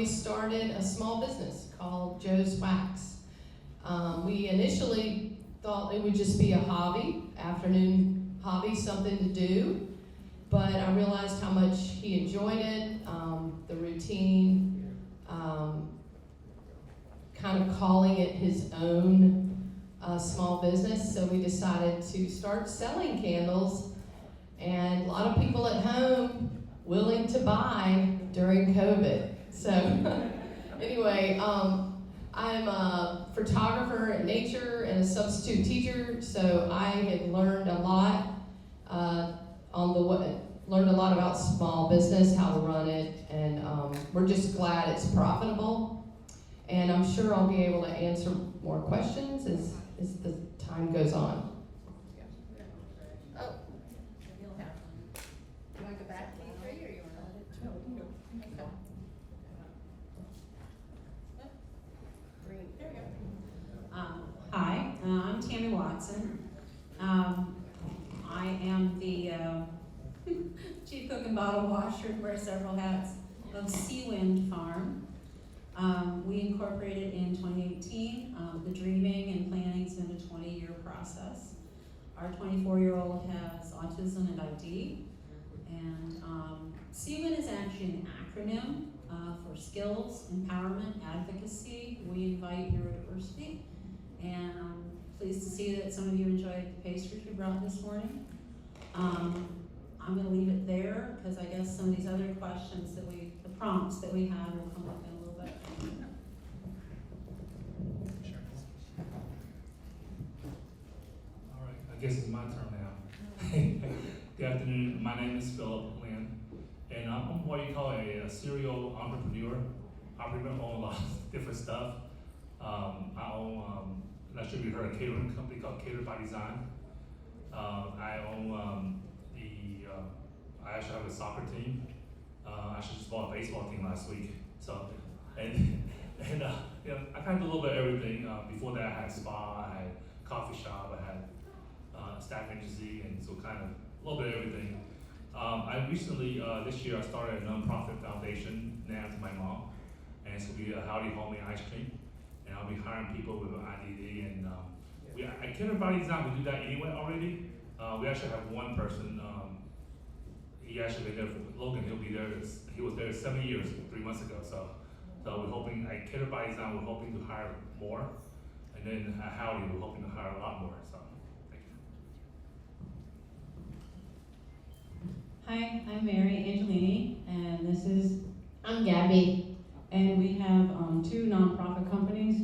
started a small business called Joe's Wax. We initially thought it would just be a hobby, afternoon hobby, something to do, but I realized how much he enjoyed it, the routine, kind of calling it his own small business. So we decided to start selling candles, and a lot of people at home willing to buy during COVID. So anyway, I'm a photographer at nature and a substitute teacher, so I have learned a lot learned a lot about small business, how to run it, and we're just glad it's profitable. And I'm sure I'll be able to answer more questions as the time goes on. Oh. You want to go back to you three, or you want to? No, we can go. Green. There we go. Hi, I'm Tami Watson. I am the chief cook and bottle washer, wear several hats, of Seawind Farm. We incorporated in 2018. The dreaming and planning has been a 20-year process. Our 24-year-old has autism and ID. And Seawind is actually an acronym for skills, empowerment, advocacy. We invite neurodiversity. And I'm pleased to see that some of you enjoyed the pastries we brought this morning. I'm going to leave it there because I guess some of these other questions the prompts that we had will come up in a little bit. Sure. All right, I guess it's my turn now. Good afternoon. My name is Philip Lynn, and I'm what you call a serial entrepreneur. I own a lot of different stuff. I own, not sure if you heard a catering company called Cater by Design. I own I actually have a soccer team. I actually just bought a baseball team last week. So, and you know, I kind of do a little bit of everything. Before that, I had a spa, I had a coffee shop, I had a staff agency, and so kind of a little bit of everything. I recently, this year, I started a nonprofit foundation named after my mom, and it's going to be a Howdy Homemade Ice Cream. And I'll be hiring people with an IDD, and I care about design. We do that anyway already. We actually have one person. He actually been there for Logan. He'll be there. He was there 7 years, 3 months ago. So we're hoping. I care about design. We're hoping to hire more, and then at Howdy, we're hoping to hire a lot more. So thank you. Hi, I'm Mary Angelini, and I'm Gabi. and we have two nonprofit companies.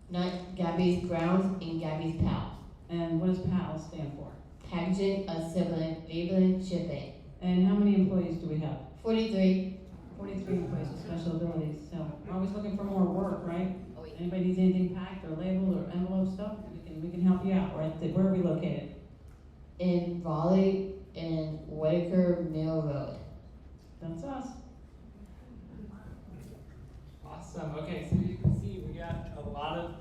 Not Gabi's Grounds and Gabi's Pal. And what does PAL stand for? Packaging, assembling, labeling, shipping. And how many employees do we have? 43. 43 employees with special abilities. So we're always looking for more work, right? Oh, yeah. Anybody needs anything packed or labeled or envelope stuff? We can help you out. Where are we located? In Raleigh and Whitaker Mill Road. That's us. Awesome. Okay, so you can see we got a lot of,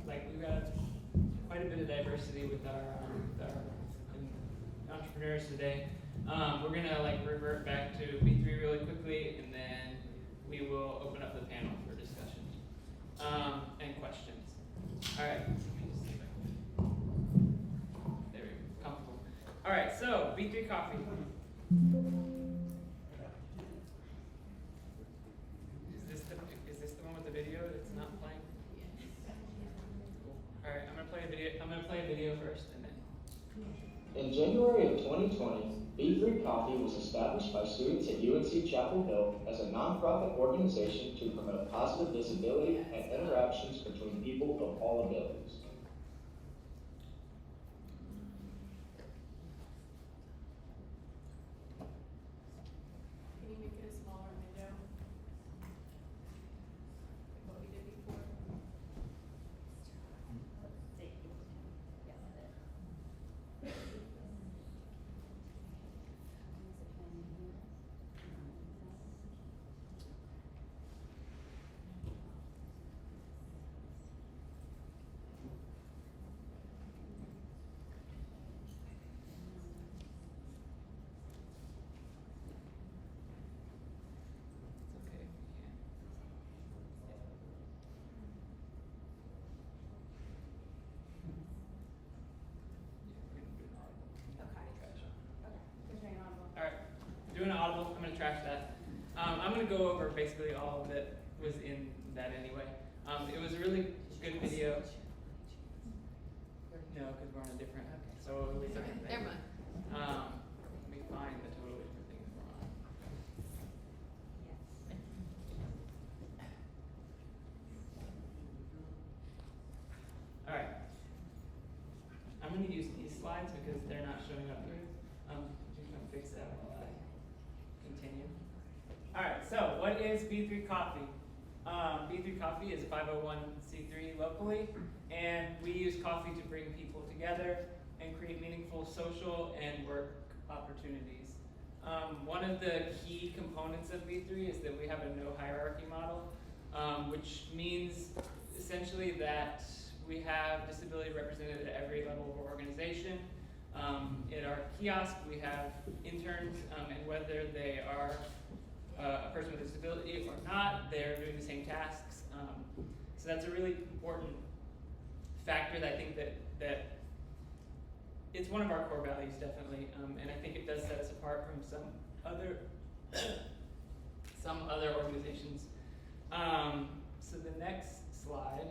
we've got quite a bit of diversity with our entrepreneurs today. We're gonna revert back to B3 really quickly, and then we will open up the panel for discussion and questions. All right. Let me just see if I can. There we go. Comfortable. All right. So B3 Coffee. Is this the one with the video that's not playing? Cool. All right. I'm gonna play a video first, and then. In January of 2020, B3 Coffee was established by students at UNC Chapel Hill as a nonprofit organization to promote positive visibility and interactions between people of all abilities. Can you make it a smaller window? Like what we did before? gonna go over basically all of that was in that anyway. It was a really good video. No, because we're on a different, totally different thing. Never mind. Let me find the totally different thing we're on. All right. I'm going to use these slides because they're not showing up here. Just going to fix that while I continue. All right. So, what is B3 Coffee? B3 Coffee is a 501c3 locally, and we use coffee to bring people together and create meaningful social and work opportunities. One of the key components of B3 is that we have a no hierarchy model, which means essentially that we have disability represented at every level of organization. At our kiosk, we have interns, and whether they are a person with a disability or not, they're doing the same tasks. So that's a really important factor that I think that it's one of our core values, definitely, and I think it does set us apart from some other organizations. So the next slide,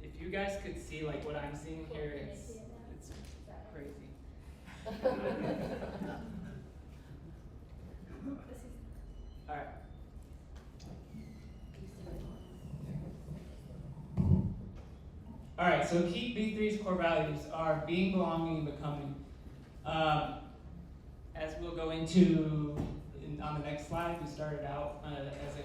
if you guys could see like what I'm seeing here, it's crazy. All right. All right, so key B3's core values are being, belonging, and becoming. As we'll go into on the next slide, we started out as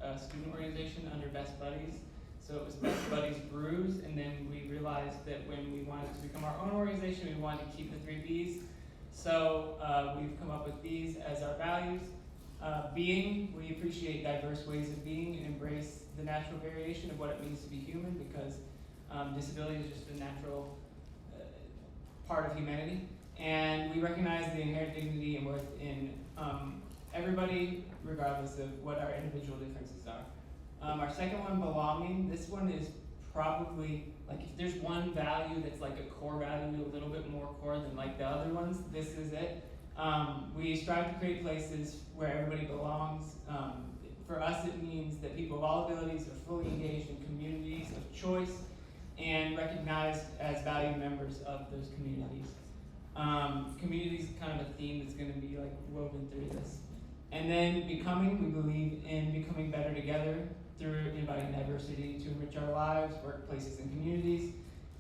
a student organization under Best Buddies. So it was Best Buddies Brews, and then we realized that when we wanted to become our own organization, we wanted to keep the 3 Bs. So we've come up with these as our values. Being, we appreciate diverse ways of being and embrace the natural variation of what it means to be human, because disability is just a natural part of humanity. And we recognize the inherent dignity and worth in everybody, regardless of what our individual differences are. Our second one, belonging. This one is probably, like, if there's one value that's like a core value, a little bit more core than like the other ones, this is it. We strive to create places where everybody belongs. For us, it means that people of all abilities are fully engaged in communities of choice and recognized as valued members of those communities. Community is kind of a theme that's going to be like woven through this. And then becoming, we believe in becoming better together through inviting diversity to enrich our lives, workplaces, and communities.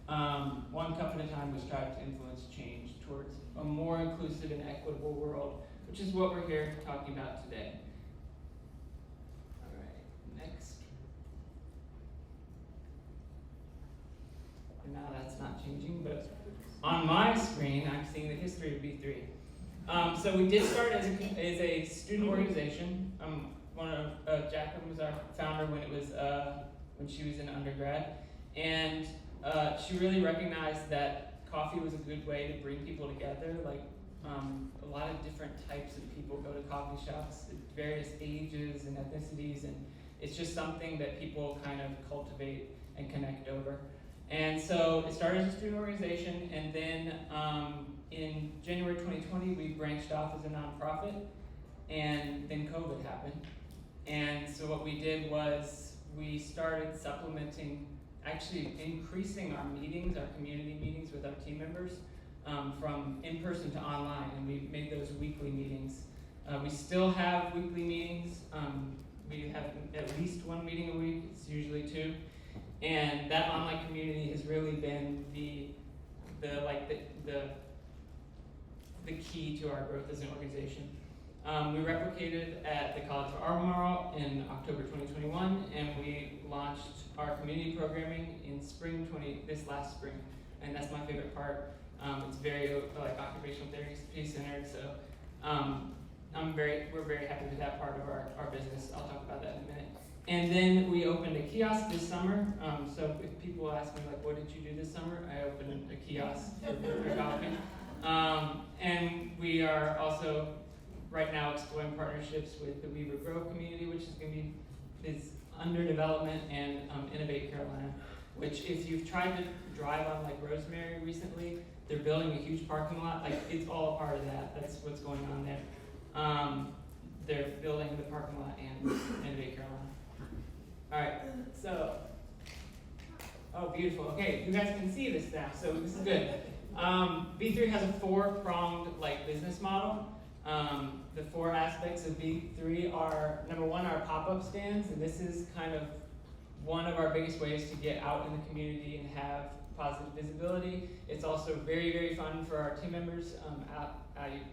One cup at a time, we strive to influence change towards a more inclusive and equitable world, which is what we're here talking about today. All right, next. And now that's not changing, but on my screen, I'm seeing the history of B3. So we did start as a student organization. Jacqueline was our founder when she was in undergrad, and she really recognized that coffee was a good way to bring people together. Like a lot of different types of people go to coffee shops at various ages and ethnicities, and it's just something that people kind of cultivate and connect over. And so it started as a student organization, and then in January 2020, we branched off as a nonprofit, and then COVID happened. And so what we did was we started supplementing, actually increasing our meetings, our community meetings with our team members from in-person to online, and we made those weekly meetings. We still have weekly meetings. We have at least one meeting a week, it's usually 2. And that online community has really been the key to our growth as an organization. We replicated at the College of Albemarle in October 2021, and we launched our community programming in this last spring, and that's my favorite part. It's very occupational therapy centered, so we're very happy with that part of our business. I'll talk about that in a minute. And then we opened a kiosk this summer. So if people ask me, like, what did you do this summer? I opened a kiosk for coffee. And we are also right now exploring partnerships with the Weaver Grove community, which is under development, and Innovate Carolina, which if you've tried to drive on like Rosemary recently, they're building a huge parking lot. Like, it's all a part of that. That's what's going on there. They're building the parking lot and Bay Carolina. All right, so, oh, beautiful. Okay, you guys can see this now, so this is good. B3 has a four-pronged business model. The four aspects of B3 are, number one, our pop-up stands, and this is kind of one of our biggest ways to get out in the community and have positive visibility. It's also very, very fun for our team members.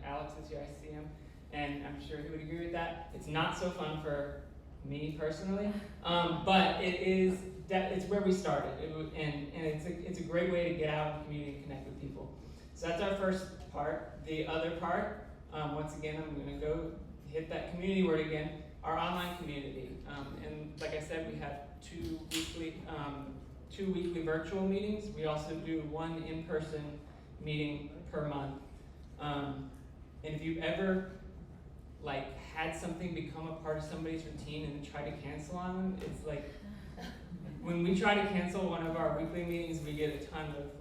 Alex is here, I see him, and I'm sure he would agree with that. It's not so fun for me personally, but it's where we started, and it's a great way to get out in the community and connect with people. So that's our first part. The other part, once again, I'm going to go hit that community word again, our online community. And like I said, we have two weekly virtual meetings. We also do one in-person meeting per month. And if you've ever had something become a part of somebody's routine and then try to cancel on them, it's like when we try to cancel one of our weekly meetings, we get a ton of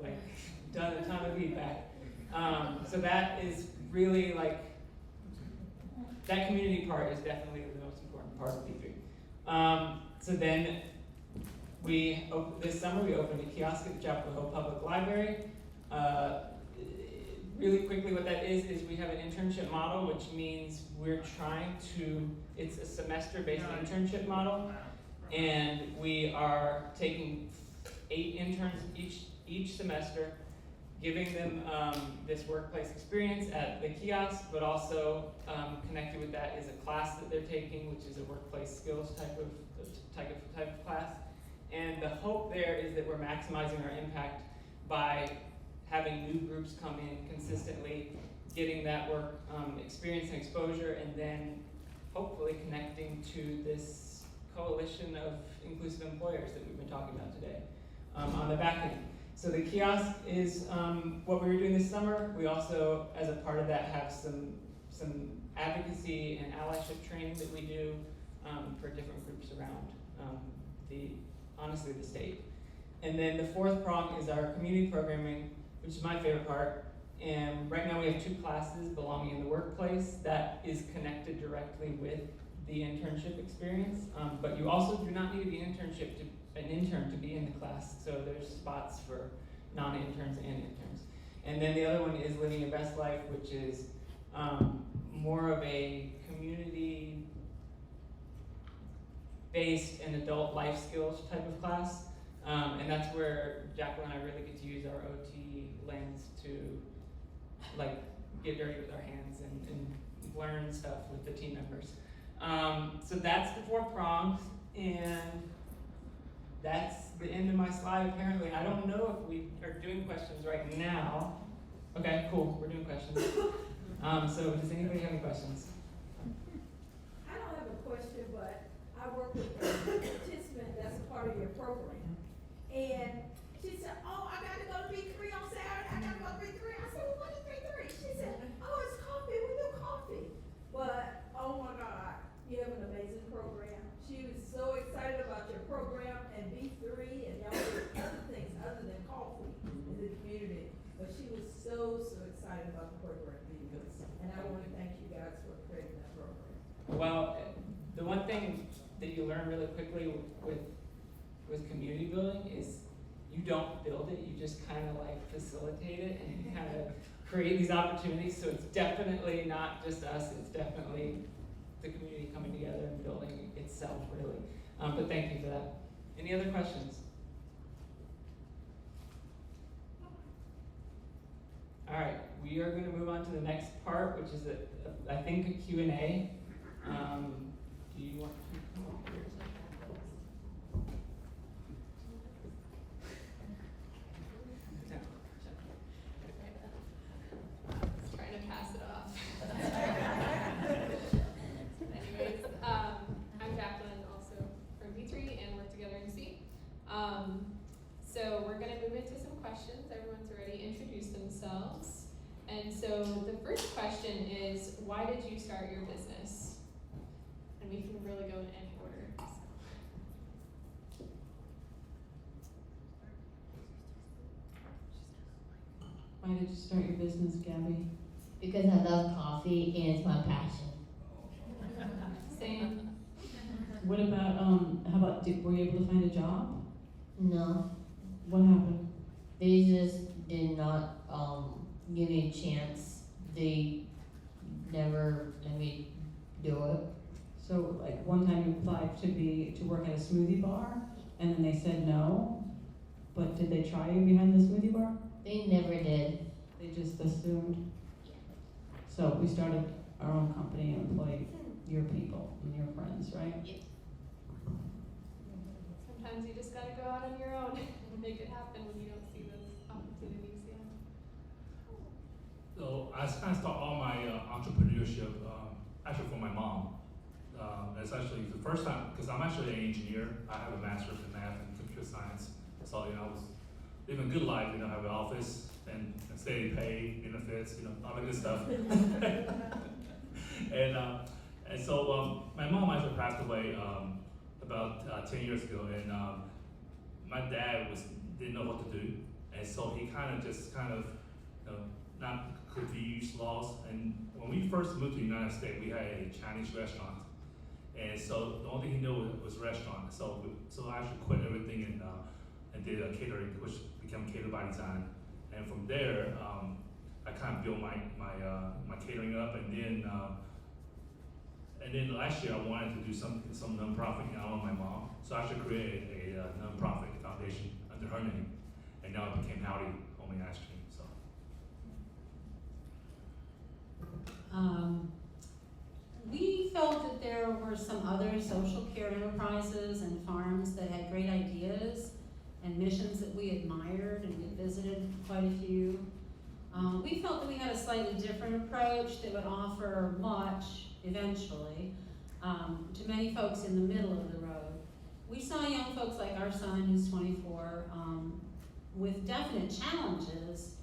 feedback. So that is really that community part is definitely the most important part of B3. So then this summer we opened a kiosk at the Chapel Hill Public Library. Really quickly, what that is we have an internship model, which means it's a semester-based internship model, and we are taking 8 interns each semester, giving them this workplace experience at the kiosk, but also connected with that is a class that they're taking, which is a workplace skills type of class. And the hope there is that we're maximizing our impact by having new groups come in consistently, getting that work experience and exposure, and then hopefully connecting to this coalition of inclusive employers that we've been talking about today on the back end. So the kiosk is what we were doing this summer. We also, as a part of that, have some advocacy and allyship training that we do for different groups around the state. And then the fourth prong is our community programming, which is my favorite part. And right now we have 2 classes, belonging in the workplace, that is connected directly with the internship experience. But you also do not need to be an intern to be in the class. So there's spots for non-interns and interns. And then the other one is Living Your Best Life, which is more of a community-based and adult life skills type of class. And that's where Jacqueline and I really get to use our OT lens to get dirty with our hands and learn stuff with the team members. So that's the 4 prongs, and that's the end of my slide apparently. I don't know if we are doing questions right now. Okay, cool, we're doing questions. So does anybody have any questions? I don't have a question, but I work with a participant that's a part of your program. And she said, oh, I got to go to B3 on Saturday. I got to go to B3. I said, well, what is B3? She said, oh, it's coffee. We do coffee. But, oh my God, you have an amazing program. She was so excited about your program and B3 and y'all do other things other than coffee in the community. But she was so excited about the program. And I want to thank you guys for creating that program. Well, the one thing that you learn really quickly with community building is you don't build it, you just kind of facilitate it and you kind of create these opportunities. So it's definitely not just us, it's definitely the community coming together and building itself, really. But thank you for that. Any other questions? All right, we are going to move on to the next part, which is I think a Q&A. Do you want to come up here? Trying to pass it off. Anyways, I'm Jacqueline, also from B3, and work together in C. So we're going to move into some questions. Everyone's already introduced themselves. And so the first question is, why did you start your business? And we can really go in any order. Why did you start your business, Gabi? Because I love coffee and it's my passion. Sam? What about, how about, were you able to find a job? No, What happened? they just did not give me a chance. They never let me do it. So like one time you applied to work at a smoothie bar and then they said no, but did they try you behind the smoothie bar? They never did. They just assumed? So we started our own company and employed your people and your friends, right? Sometimes you just gotta go out on your own and make it happen when you don't see those opportunities yet. So I kind of start all my entrepreneurship actually from my mom. It's actually the first time, because I'm actually an engineer. I have a master's in math and computer science. So, I was living a good life, have an office and steady pay, benefits, all that good stuff. And so my mom actually passed away about 10 years ago, and my dad didn't know what to do, and so he kind of not confused, lost. And when we first moved to the United States, we had a Chinese restaurant, and so the only thing he knew was restaurant. So I actually quit everything and did catering, which became Cater by Design. And from there, I kind of built my catering up, and then last year I wanted to do some nonprofit in honor of my mom. So I actually created a nonprofit foundation under her name, and now it became Howdy Homemade Ice Cream. So. We felt that there were some other social care enterprises and farms that had great ideas and missions that we admired, and we visited quite a few. We felt that we had a slightly different approach that would offer much, eventually, to many folks in the middle of the road. We saw young folks like our son, who's 24, with definite challenges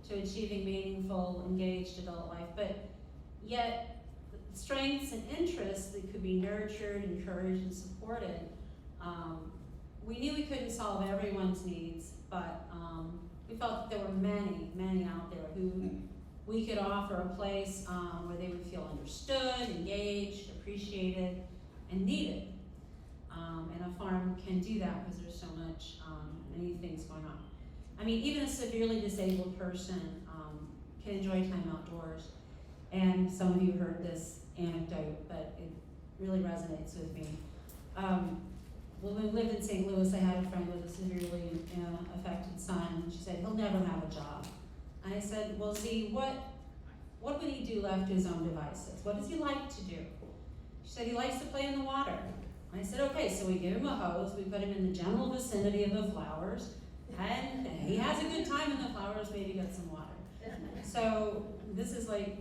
to achieving meaningful, engaged adult life, but yet strengths and interests that could be nurtured, encouraged, and supported. We knew we couldn't solve everyone's needs, but we felt that there were many, many out there who we could offer a place where they would feel understood, engaged, appreciated, and needed. And a farm can do that because there's so much, many things going on. I mean, even a severely disabled person can enjoy time outdoors. And some of you heard this anecdote, but it really resonates with me. When we lived in St. Louis, I had a friend with a severely affected son, and she said, he'll never have a job. And I said, well, Z, what would he do left to his own devices? What does he like to do? She said, he likes to play in the water. And I said, okay, so we give him a hose, we put him in the general vicinity of the flowers, and he has a good time in the flowers, maybe get some water. So this is like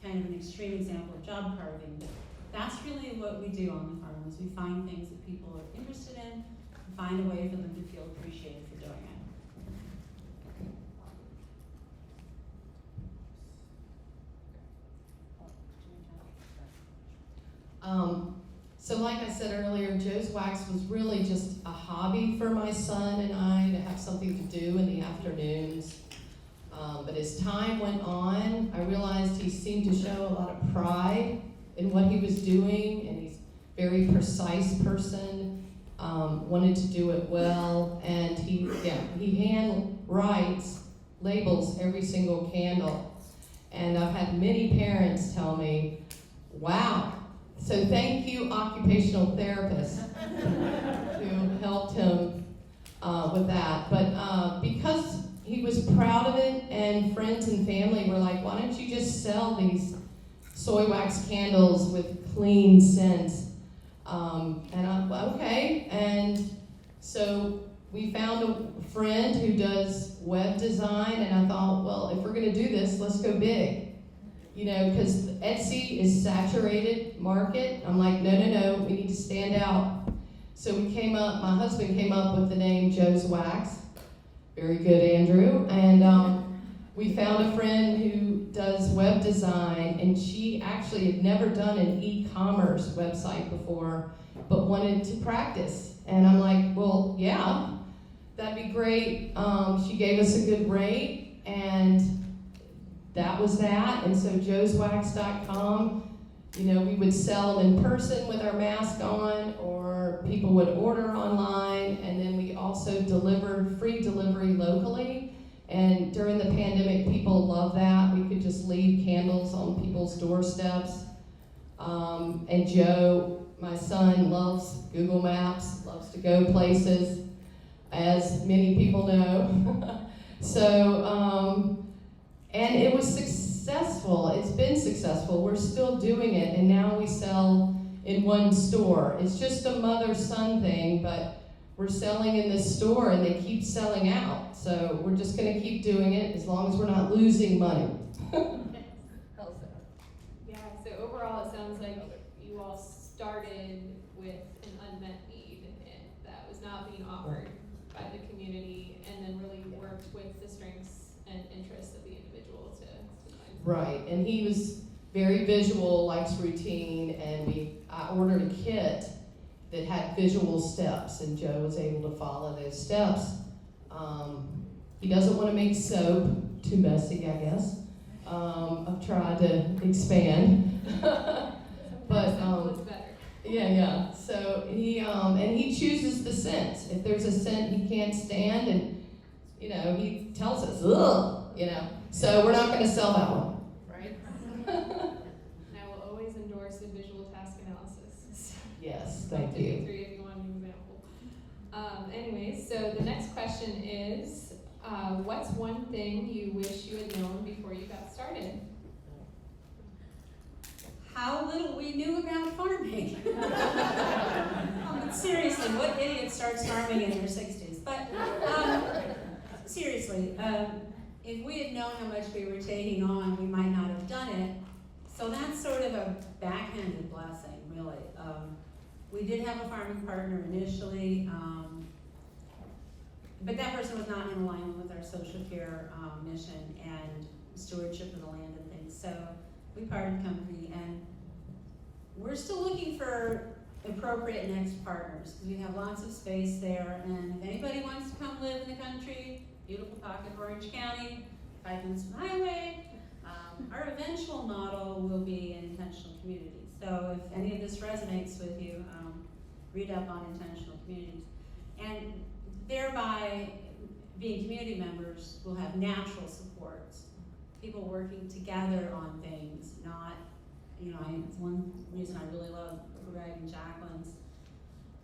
kind of an extreme example of job carving, but that's really what we do on the farm, is we find things that people are interested in, and find a way for them to feel appreciated for doing it. So like I said earlier, Joe's Wax was really just a hobby for my son and I to have something to do in the afternoons. But as time went on, I realized he seemed to show a lot of pride in what he was doing, and he's a very precise person, wanted to do it well, and he hand writes labels every single candle. And I've had many parents tell me, wow, so thank you, occupational therapist, who helped him with that. But because he was proud of it, and friends and family were like, why don't you just sell these soy wax candles with clean scents? And I'm okay. And so we found a friend who does web design, and I thought, well, if we're gonna do this, let's go big. Because Etsy is saturated market. I'm like, no, we need to stand out. So my husband came up with the name Joe's Wax. Very good, Andrew. And we found a friend who does web design, and she actually had never done an e-commerce website before, but wanted to practice. And I'm like, well, yeah, that'd be great. She gave us a good rate, and that was that. And so joeswax.com, you know, we would sell them in person with our mask on, or people would order online, and then we also delivered free delivery locally. And during the pandemic, people loved that. We could just leave candles on people's doorsteps. And Joe, my son, loves Google Maps, loves to go places, as many people know. So, and it was successful. It's been successful. We're still doing it, and now we sell in one store. It's just a mother-son thing, but we're selling in this store, and they keep selling out. So we're just going to keep doing it as long as we're not losing money. Yeah, so overall, it sounds like you all started with an unmet need and that was not being offered by the community, and then really worked with the strengths and interests of the individual to find. Right, and he was very visual, likes routine, and I ordered a kit that had visual steps, and Joe was able to follow those steps. He doesn't want to make soap, too messy, I guess. I've tried to expand. But It's better. yeah. So he chooses the scents. If there's a scent he can't stand, and he tells us, ugh, So we're not going to sell that one. Right? And I will always endorse a visual task analysis. Yes, thank you. Three if you want an example. Anyways, so the next question is, what's one thing you wish you had known before you got started? How little we knew about farming. But seriously, what idiot starts farming in their 60s? But seriously, if we had known how much we were taking on, we might not have done it. So that's sort of a backhanded blessing, really. We did have a farming partner initially, but that person was not in alignment with our social care mission and stewardship of the land and things. So we parted company, and we're still looking for appropriate next partners, because we have lots of space there, and if anybody wants to come live in the country, beautiful pocket of Orange County, 5 minutes from the highway, our eventual model will be an intentional community. So if any of this resonates with you, read up on intentional communities. And thereby, being community members, will have natural supports. People working together on things, not, one reason I really love Greg and Jacqueline's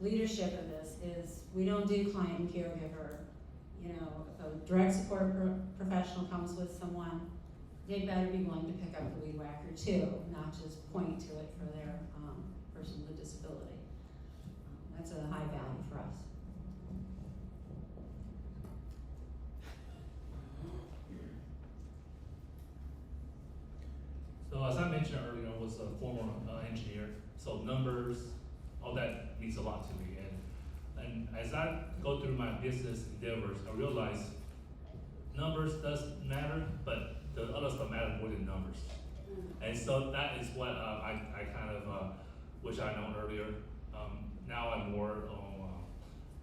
leadership of this is we don't do client and caregiver. If a direct support professional comes with someone, they better be willing to pick up the weed whacker too, not just point to it for their person with a disability. That's a high value for us. So as I mentioned earlier, I was a former engineer, so numbers, all that means a lot to me. And as I go through my business endeavors, I realize numbers does matter, but the other stuff matters more than numbers. And so that is what I kind of wish I known earlier. Now I'm more on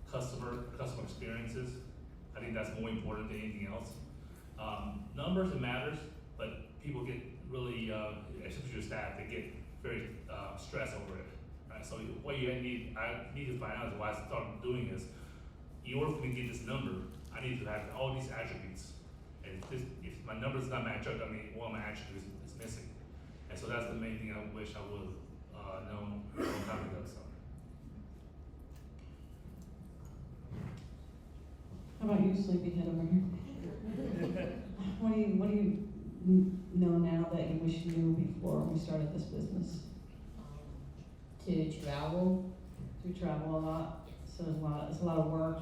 customer experiences. I think that's more important than anything else. Numbers, it matters, but people get really, especially your staff, they get very stressed over it. Right? So what I need to find out is why I started doing this. In order for me to get this number, I need to have all these attributes. And if my numbers not match up, one of my attributes is missing. And so that's the main thing I wish I would have known a long time ago. So. How about you, sleepyhead over here? What do you know now that you wish you knew before we started this business? To travel. We travel a lot, so it's a lot of work.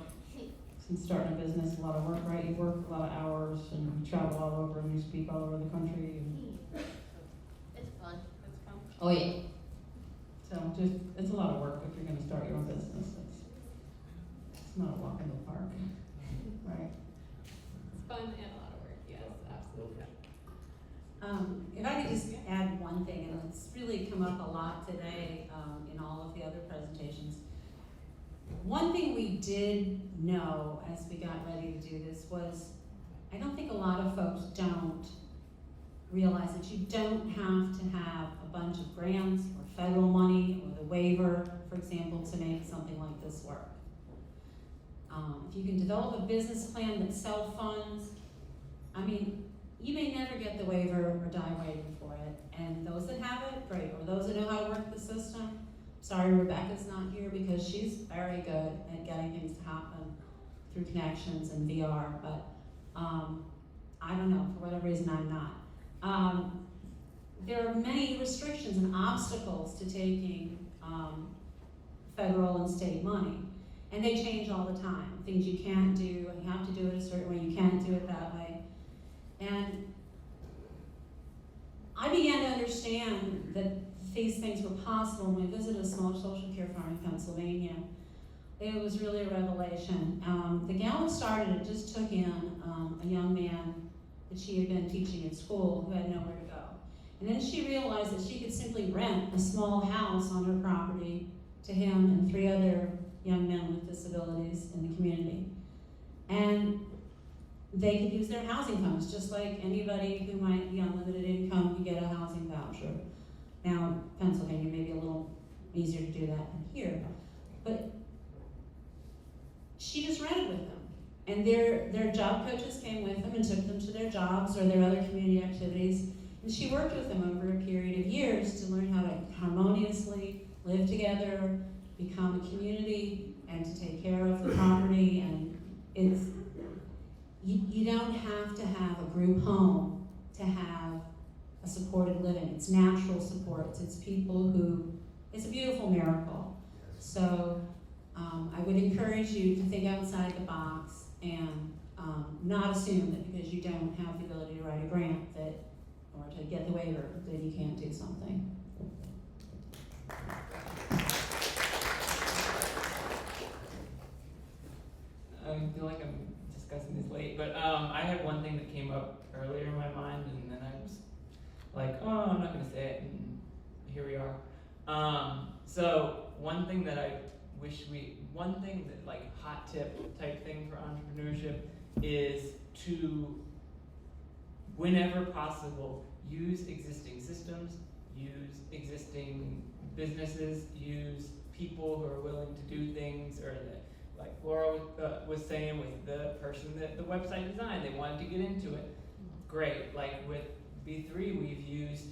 Since starting a business, a lot of work, right? You work a lot of hours and you travel all over and you speak all over the country. It's fun. It's fun. Oh yeah. So it's a lot of work if you're gonna start your own business. It's not a walk in the park, right? It's fun and a lot of work, yes, absolutely. If I could just add one thing, and it's really come up a lot today in all of the other presentations. One thing we did know as we got ready to do this was, I don't think a lot of folks don't realize that you don't have to have a bunch of grants or federal money or the waiver, for example, to make something like this work. If you can develop a business plan that self-funds, I mean, you may never get the waiver or die waiting for it. And those that have it, great. Or those that know how to work the system, sorry Rebecca's not here because she's very good at getting things to happen through connections and VR, but I don't know, for whatever reason I'm not. There are many restrictions and obstacles to taking federal and state money. And they change all the time. Things you can't do, and you have to do it a certain way, you can't do it that way. And I began to understand that these things were possible when I visited a small social care farm in Pennsylvania. It was really a revelation. The gal that started it just took in a young man that she had been teaching at school who had nowhere to go. And then she realized that she could simply rent a small house on her property to him and 3 other young men with disabilities in the community. And they could use their housing funds, just like anybody who might be on limited income could get a housing voucher. Now, Pennsylvania may be a little easier to do that than here, but she just rented with them. And their job coaches came with them and took them to their jobs or their other community activities. And she worked with them over a period of years to learn how to harmoniously live together, become a community, and to take care of the property. And it's, you don't have to have a group home to have a supported living. It's natural supports. It's people who, it's a beautiful miracle. So I would encourage you to think outside the box and not assume that because you don't have the ability to write a grant that, or to get the waiver, that you can't do something. I feel like I'm discussing this late, but I had one thing that came up earlier in my mind, and then I was like, oh, I'm not going to say it, and here we are. So one thing that I wish one thing that like hot tip type thing for entrepreneurship is to, whenever possible, use existing systems, use existing businesses, use people who are willing to do things, or that, like Laura was saying with the person that the website designed, they wanted to get into it. Great, like with B3, we've used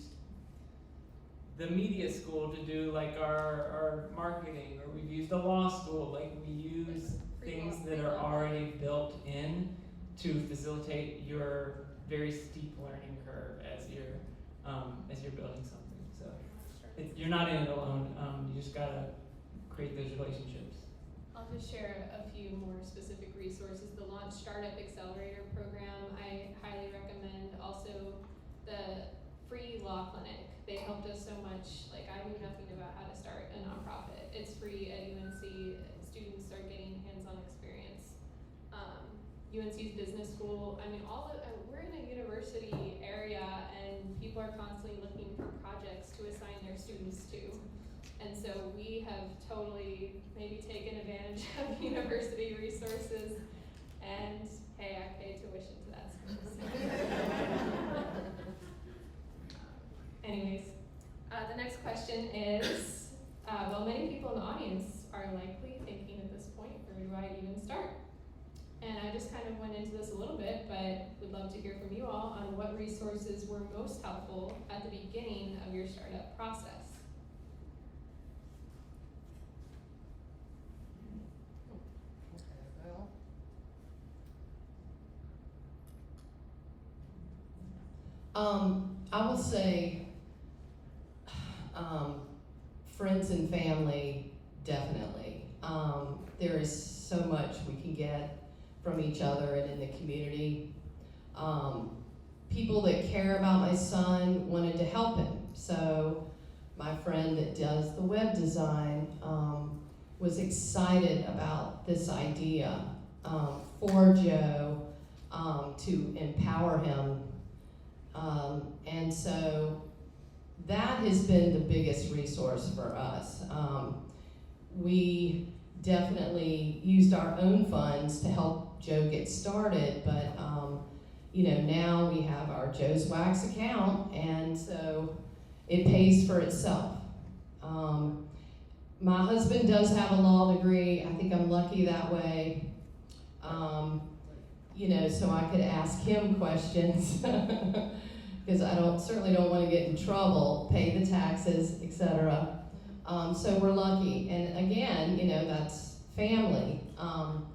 the media school to do like our marketing, or we've used the law school, like we use things that are already built in to facilitate your very steep learning curve as you're building something. So you're not in it alone. You just gotta create those relationships. I'll just share a few more specific resources. The Launch Startup Accelerator program, I highly recommend. Also, the free law clinic. They helped us so much. Like, I knew nothing about how to start a nonprofit. It's free at UNC. Students are getting hands-on experience. UNC's business school. I mean, we're in a university area, and people are constantly looking for projects to assign their students to. And so we have totally maybe taken advantage of university resources, and hey, I pay tuition to that school. So. Anyways, the next question is, well, many people in the audience are likely thinking at this point, where do I even start? And I just kind of went into this a little bit, but would love to hear from you all on what resources were most helpful at the beginning of your startup process. I will say, friends and family, definitely. There is so much we can get from each other and in the community. People that care about my son wanted to help him. So my friend that does the web design was excited about this idea for Joe to empower him. And so that has been the biggest resource for us. We definitely used our own funds to help Joe get started, but now we have our Joe's Wax account, and so it pays for itself. My husband does have a law degree. I think I'm lucky that way. So I could ask him questions because I certainly don't want to get in trouble, pay the taxes, etc. So we're lucky, and again, that's family. I'm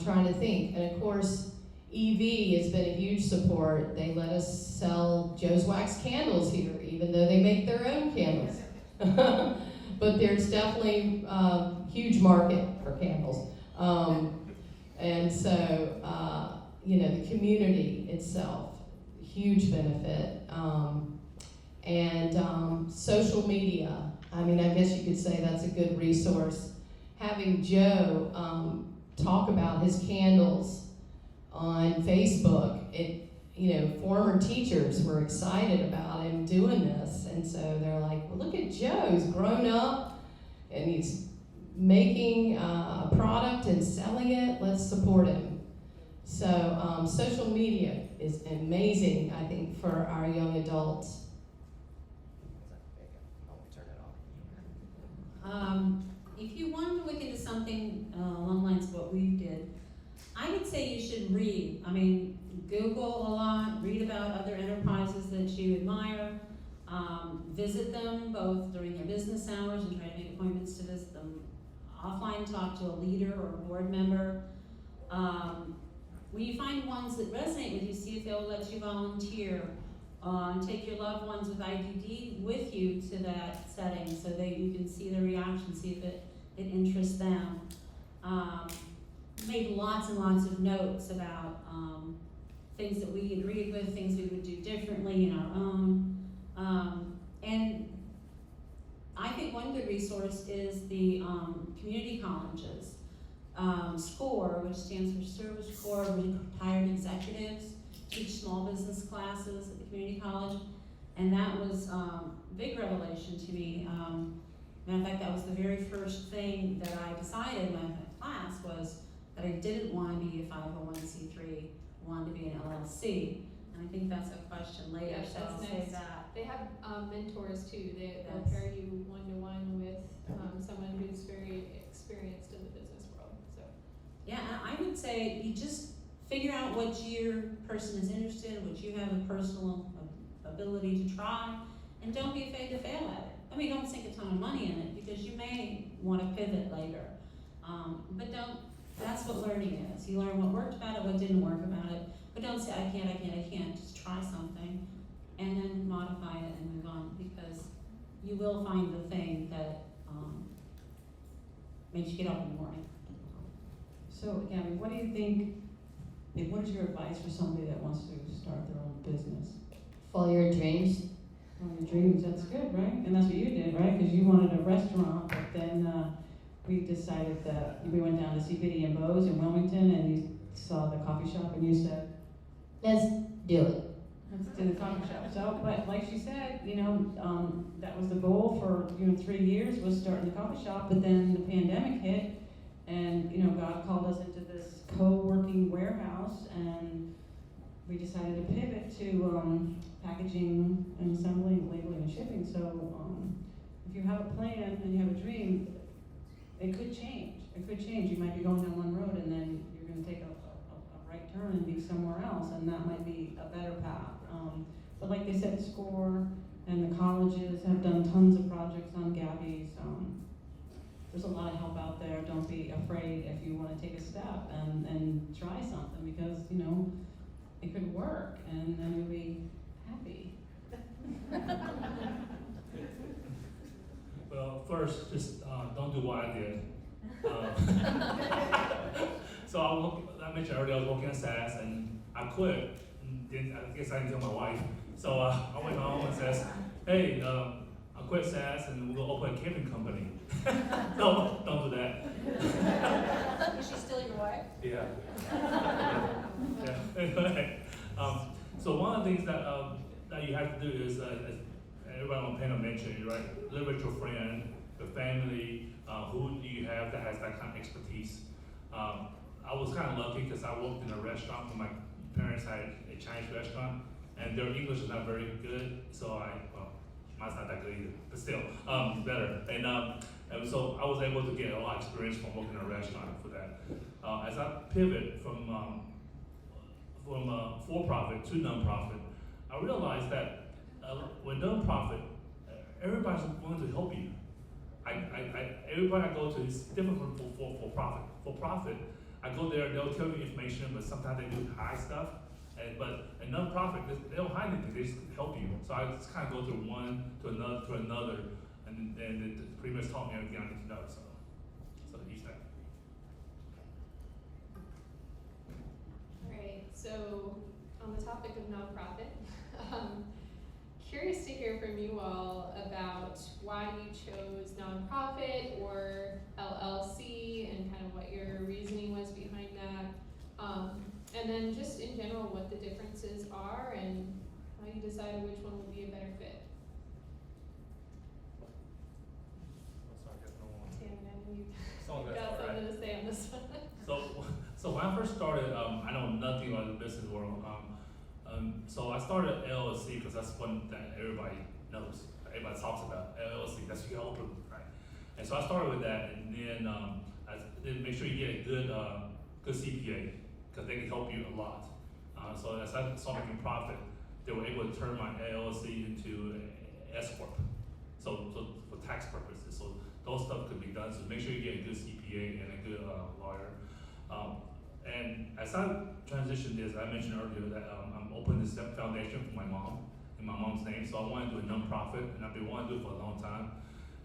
trying to think, and of course, EV has been a huge support. They let us sell Joe's Wax candles here, even though they make their own candles. But there's definitely a huge market for candles. The community itself, huge benefit. Social media, I guess you could say that's a good resource. Having Joe talk about his candles on Facebook, former teachers were excited about him doing this, and so they're like, well, look at Joe, he's grown up, and he's making a product and selling it, let's support him. So social media is amazing, I think, for our young adults. If you wanted to look into something along the lines of what we did, I would say you should read. Google a lot, read about other enterprises that you admire, visit them both during their business hours and try to make appointments to visit them offline, talk to a leader or a board member. When you find ones that resonate with you, see if they'll let you volunteer. Take your loved ones with IDD with you to that setting so that you can see their reaction, see if it interests them. Made lots and lots of notes about things that we agreed with, things we would do differently in our own. And I think one good resource is the community colleges. SCORE, which stands for Service Corps of Retired Executives, teach small business classes at the community college, and that was a big revelation to me. Matter of fact, that was the very first thing that I decided when I went to class was that I didn't want to be a 501c3, wanted to be an LLC, and I think that's a question later, Yeah, so I'll that's say nice. that. They have mentors too. They'll Yes. pair you one-to-one with someone who's very experienced in the business world. So Yeah, I would say you just figure out what your person is interested in, what you have a personal ability to try, and don't be afraid to fail at it. Don't sink a ton of money in it because you may want to pivot later. But that's what learning is. You learn what worked about it, what didn't work about it, but don't say, I can't. Just try something and then modify it and move on because you will find the thing that makes you get up in the morning. So, Gabi, what do you think, what is your advice for somebody that wants to start their own business? Follow your dreams. Follow your dreams, that's good, right? And that's what you did, right? Because you wanted a restaurant, but then we decided that we went down to see Biddy and Bo's in Wilmington, and you saw the coffee shop, and you said, Let's do it. let's do the coffee shop. So, but like she said, that was the goal for 3 years was starting the coffee shop, but then the pandemic hit, and God called us into this co-working warehouse, and we decided to pivot to packaging and assembling, labeling, and shipping. So if you have a plan and you have a dream, it could change. It could change. You might be going down one road, and then you're going to take a right turn and be somewhere else, and that might be a better path. But like they said, SCORE and the colleges have done tons of projects on Gabi's. There's a lot of help out there. Don't be afraid if you want to take a step and try something because, it could work and then you'll be happy. Well, first, just don't do what I did. So I mentioned earlier I was working at SAS and I quit. I guess I didn't tell my wife. So I went home and says, hey, I quit SAS and we'll open a camping company. No, don't do that. Is she still your wife? Yeah. Anyway, so one of the things that you have to do is, everybody on the panel mentioned, right? Live with your friend, your family, who do you have that has that kind of expertise? I was kind of lucky because I worked in a restaurant when my parents had a Chinese restaurant, and their English is not very good, so mine's not that good either, but still, better. And so I was able to get a lot of experience from working in a restaurant for that. As I pivot from for-profit to nonprofit, I realized that with nonprofit, everybody's willing to help you. Everybody I go to is different from for-profit. For-profit, I go there, they'll tell me information, but sometimes they do hide stuff. But a nonprofit, they don't hide anything, they just help you. So I just kind of go through one to another, and it pretty much taught me everything I need to know. So use that. Alright, so on the topic of nonprofit, curious to hear from you all about why you chose nonprofit or LLC and kind of what your reasoning was behind that. And then just in general, what the differences are and how you decided which one would be a better fit. Tami, I know you got something to say on this one. So when I first started, I know nothing about the business world. So I started LLC because that's one that everybody knows. Everybody talks about LLC. That's what you open, right? And so I started with that, and then I did make sure you get a good CPA because they can help you a lot. So as I started making profit, they were able to turn my LLC into an S corp. So for tax purposes, so those stuff could be done. So make sure you get a good CPA and a good lawyer. And as I transitioned this, I mentioned earlier that I'm opening this foundation for my mom in my mom's name. So I want to do a nonprofit, and I've been wanting to do it for a long time.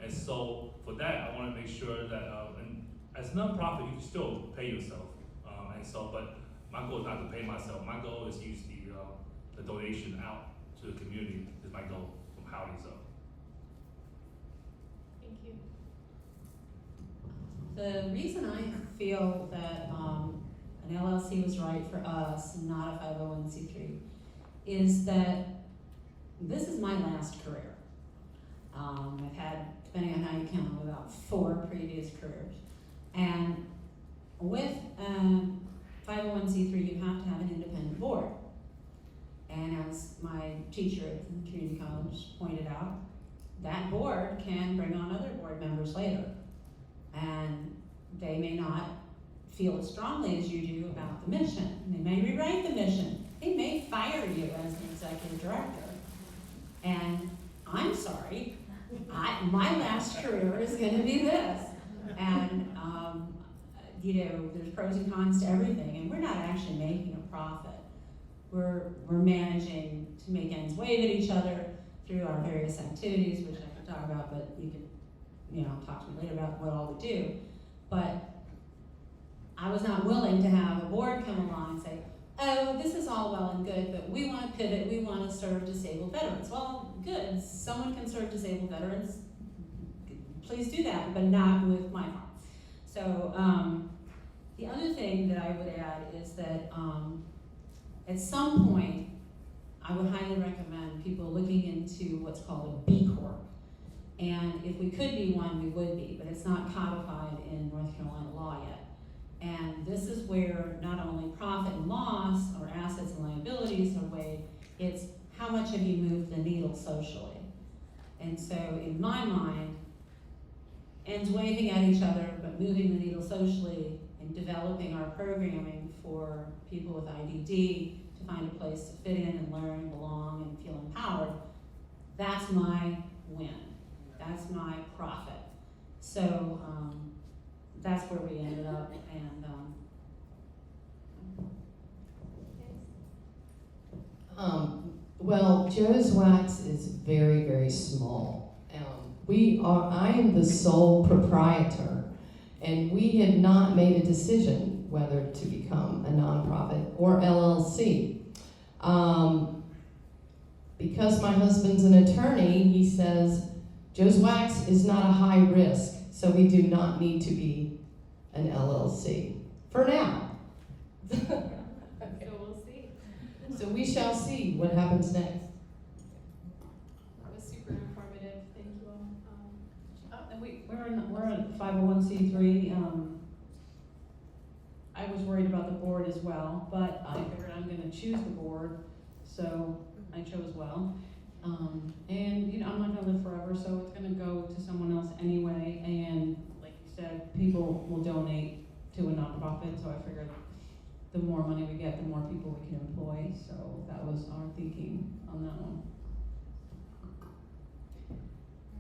And so for that, I want to make sure that and as a nonprofit, you can still pay yourself. But my goal is not to pay myself. My goal is to use the donation out to the community. Is my goal from Howdy. So. Thank you. The reason I feel that an LLC was right for us, not a 501c3, is that this is my last career. I've had, depending on how you count them, about 4 previous careers. And with 501c3, you have to have an independent board. And as my teacher at the community college pointed out, that board can bring on other board members later. And they may not feel as strongly as you do about the mission. They may rewrite the mission. They may fire you as an executive director. And I'm sorry, my last career is going to be this. And there's pros and cons to everything, and we're not actually making a profit. We're managing to make ends wave at each other through our various activities, which I could talk about, but you could, talk to me later about what all we do. But I was not willing to have a board come along and say, oh, this is all well and good, but we want to pivot, we want to serve disabled veterans. Well, good, someone can serve disabled veterans, please do that, but not with my farm. So the other thing that I would add is that at some point, I would highly recommend people looking into what's called a B Corp. And if we could be one, we would be, but it's not codified in North Carolina law yet. And this is where not only profit and loss, or assets and liabilities are weighed, it's how much have you moved the needle socially. And so in my mind, ends waving at each other, but moving the needle socially and developing our programming for people with IDD to find a place to fit in and learn, belong, and feel empowered, that's my win. That's my profit. So that's where we ended up, and well, Joe's Wax is very, very small. I am the sole proprietor, and we have not made a decision whether to become a nonprofit or LLC. Because my husband's an attorney, he says, Joe's Wax is not a high risk, so we do not need to be an LLC for now. So we'll see. So we shall see what happens next. That was super informative. Thank you all. And we're a 501c3. I was worried about the board as well, but I figured I'm gonna choose the board, so I chose well. And, you know, I'm not gonna live forever, so it's gonna go to someone else anyway, and like you said, people will donate to a nonprofit, so I figured the more money we get, the more people we can employ, so that was our thinking on that one.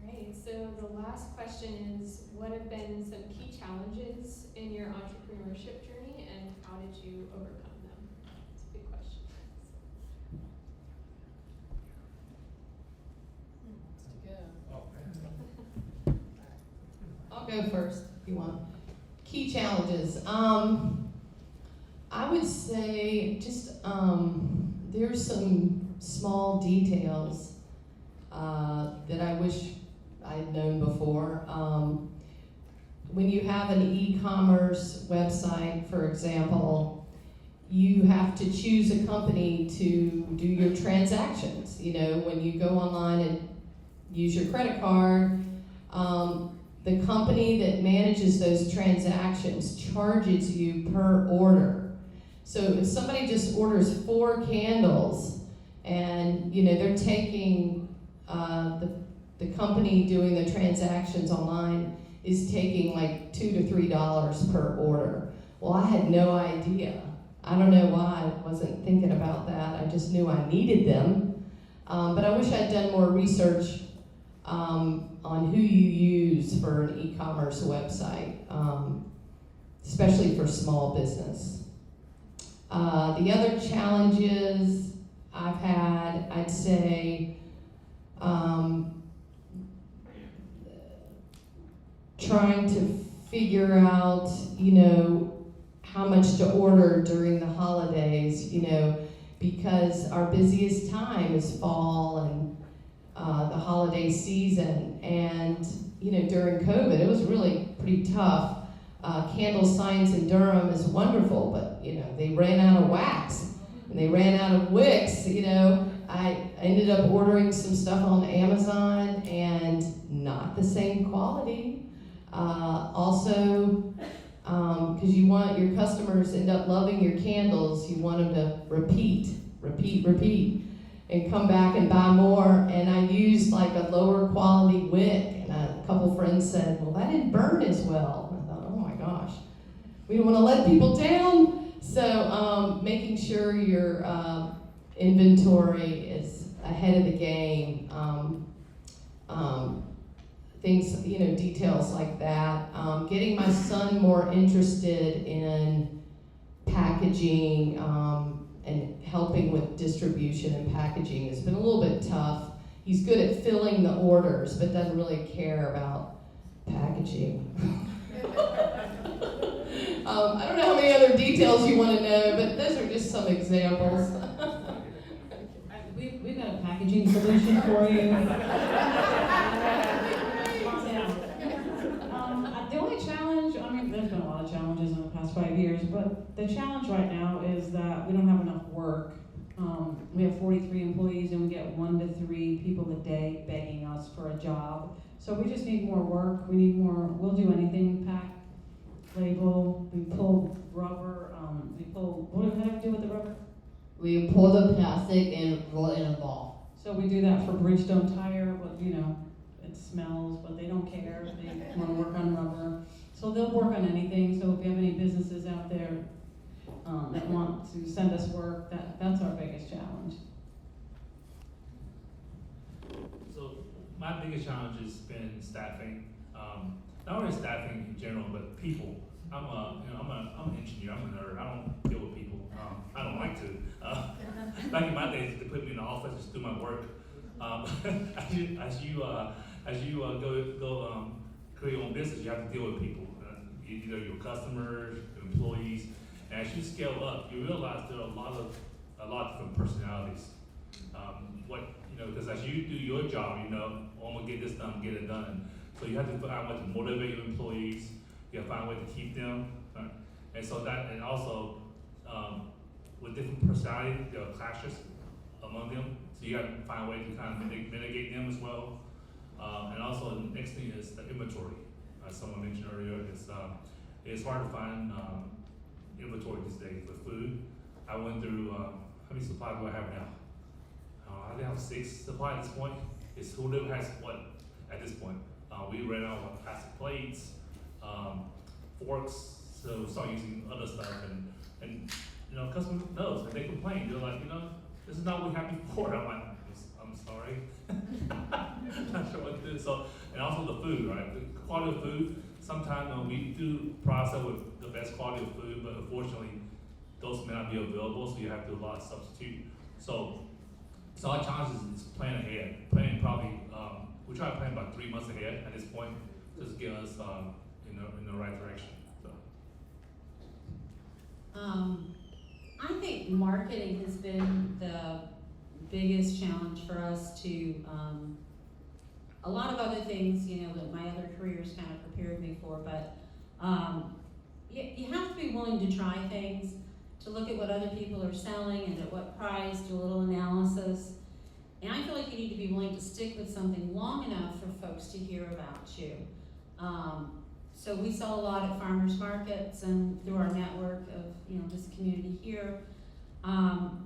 Alright, so the last question is, what have been some key challenges in your entrepreneurship journey, and how did you overcome them? It's a big question. I'll go first if you want. Key challenges. I would say just there's some small details that I wish I had known before. When you have an e-commerce website, for example, you have to choose a company to do your transactions. You know, when you go online and use your credit card, the company that manages those transactions charges you per order. So if somebody just orders 4 candles and, you know, they're taking, the company doing the transactions online is taking like $2 to $3 per order. Well, I had no idea. I don't know why I wasn't thinking about that. I just knew I needed them. But I wish I'd done more research on who you use for an e-commerce website, especially for small business. The other challenges I've had, I'd say, trying to figure out, you know, how much to order during the holidays, you know, because our busiest time is fall and the holiday season, and you know, during COVID it was really pretty tough. Candle Science in Durham is wonderful, but you know, they ran out of wax and they ran out of wicks. You know, I ended up ordering some stuff on Amazon and not the same quality. Also, because you want your customers end up loving your candles, you want them to repeat, and come back and buy more. And I used like a lower quality wick, and a couple friends said, well, that didn't burn as well. And I thought, oh my gosh, we don't want to let people down. So making sure your inventory is ahead of the game. Things, you know, details like that. Getting my son more interested in packaging and helping with distribution and packaging has been a little bit tough. He's good at filling the orders, but doesn't really care about packaging. I don't know how many other details you want to know, but those are just some examples. We've got a packaging solution for you. The only challenge, I mean, there's been a lot of challenges in the past 5 years, but the challenge right now is that we don't have enough work. We have 43 employees and we get 1 to 3 people a day begging us for a job. So we just need more work. We need more, we'll do anything, pack, label, we pull rubber, what do we do with the rubber? We pour the plastic and roll it in a ball. So we do that for Bridgestone tire, but you know, it smells, but they don't care. They want to work on rubber. So they'll work on anything. So if you have any businesses out there that want to send us work, that's our biggest challenge. So my biggest challenge has been staffing. Not only staffing in general, but people. I'm an engineer. I'm a nerd. I don't deal with people. I don't like to. Back in my days, they put me in the office just do my work. As you go create your own business, you have to deal with people. Either your customers, your employees. And as you scale up, you realize there are a lot of different personalities. Because as you do your job, I'm gonna get this done, get it done. So you have to find a way to motivate your employees. You have to find a way to keep them. And so and also with different personalities, there are clashes among them. So you have to find a way to kind of mitigate them as well. And also the next thing is the inventory. As someone mentioned earlier, it's hard to find inventory these days with food. I went through, how many supplies do I have now? I think I have 6 supplies at this point. It's whoever has what at this point. We ran out of plastic plates, forks, so start using other stuff, and you know, customers knows, and they complain. They're like, you know, this is not what we had before. I'm like, I'm sorry. Not sure what to do. So, and also the food, right? The quality of food. Sometimes we do process with the best quality of food, but unfortunately, those may not be available, so you have to do a lot of substitute. So our challenge is plan ahead. Plan probably, we try to plan about 3 months ahead at this point, just to get us in the right direction. So. I think marketing has been the biggest challenge for us to, a lot of other things, you know, that my other careers kind of prepared me for, but you have to be willing to try things, to look at what other people are selling and at what price, do a little analysis. And I feel like you need to be willing to stick with something long enough for folks to hear about you. So we sell a lot at farmers markets and through our network of, you know, this community here. And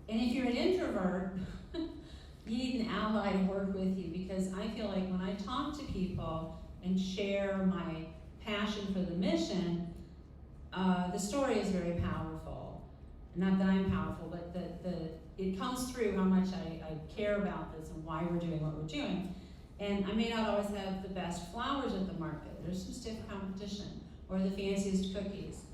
if you're an introvert, you need an ally to work with you, because I feel like when I talk to people and share my passion for the mission, the story is very powerful. Not that I'm powerful, but it comes through how much I care about this and why we're doing what we're doing. And I may not always have the best flowers at the market. There's some stiff competition, or the fanciest cookies.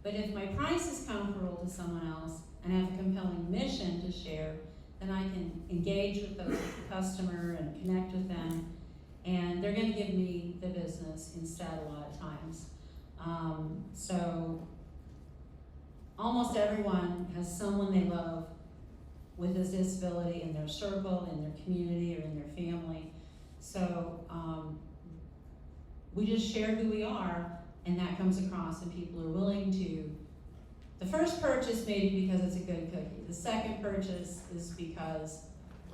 But if my price is comparable to someone else and I have a compelling mission to share, then I can engage with the customer and connect with them, and they're going to give me the business instead a lot of times. So almost everyone has someone they love with a disability in their circle, in their community, or in their family. So we just share who we are, and that comes across, and people are willing to. The first purchase may be because it's a good cookie. The second purchase is because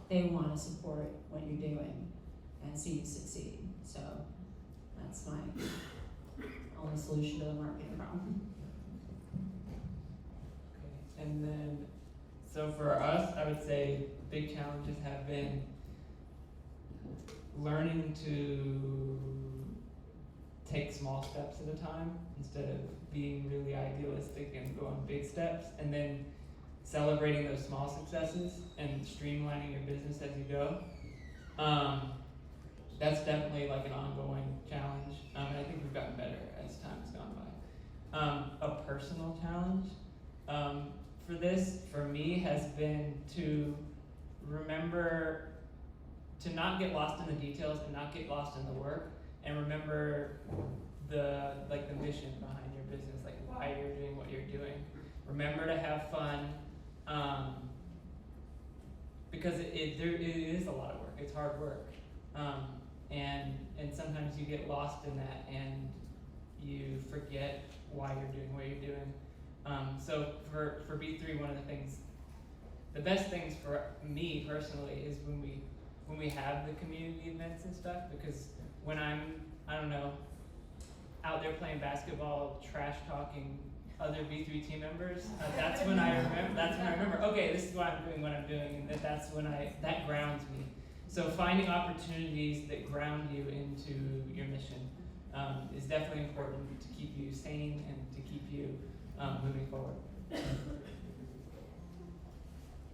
they want to support what you're doing and see you succeed. So that's my only solution to the marketing problem. Okay. And then, so for us, I would say big challenges have been learning to take small steps at a time instead of being really idealistic and going big steps, and then celebrating those small successes and streamlining your business as you go. That's definitely like an ongoing challenge, and I think we've gotten better as time has gone by. A personal challenge for this, for me, has been to remember to not get lost in the details and not get lost in the work, and remember the mission behind your business, like why you're doing what you're doing. Remember to have fun, because it is a lot of work. It's hard work, and sometimes you get lost in that and you forget why you're doing what you're doing. So for B3, one of the things, the best things for me personally is when we have the community events and stuff, because when I'm, I don't know, out there playing basketball, trash talking other B3 team members, that's when I remember, okay, this is why I'm doing what I'm doing, and that's when that grounds me. So finding opportunities that ground you into your mission is definitely important to keep you sane and to keep you moving forward.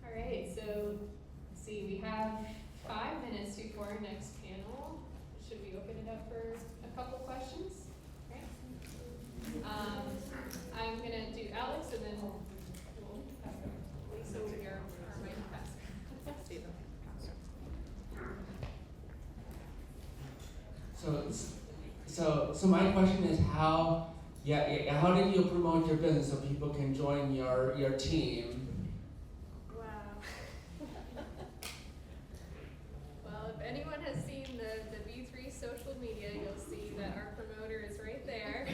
All right, so let's see, we have 5 minutes before our next panel. Should we open it up for a couple questions? Okay. I'm gonna do Alex, and then we'll pass it over. Lisa will be our mic passer. So my question is how did you promote your business so people can join your team? Wow. Well, if anyone has seen the B3 social media, you'll see that our promoter is right there.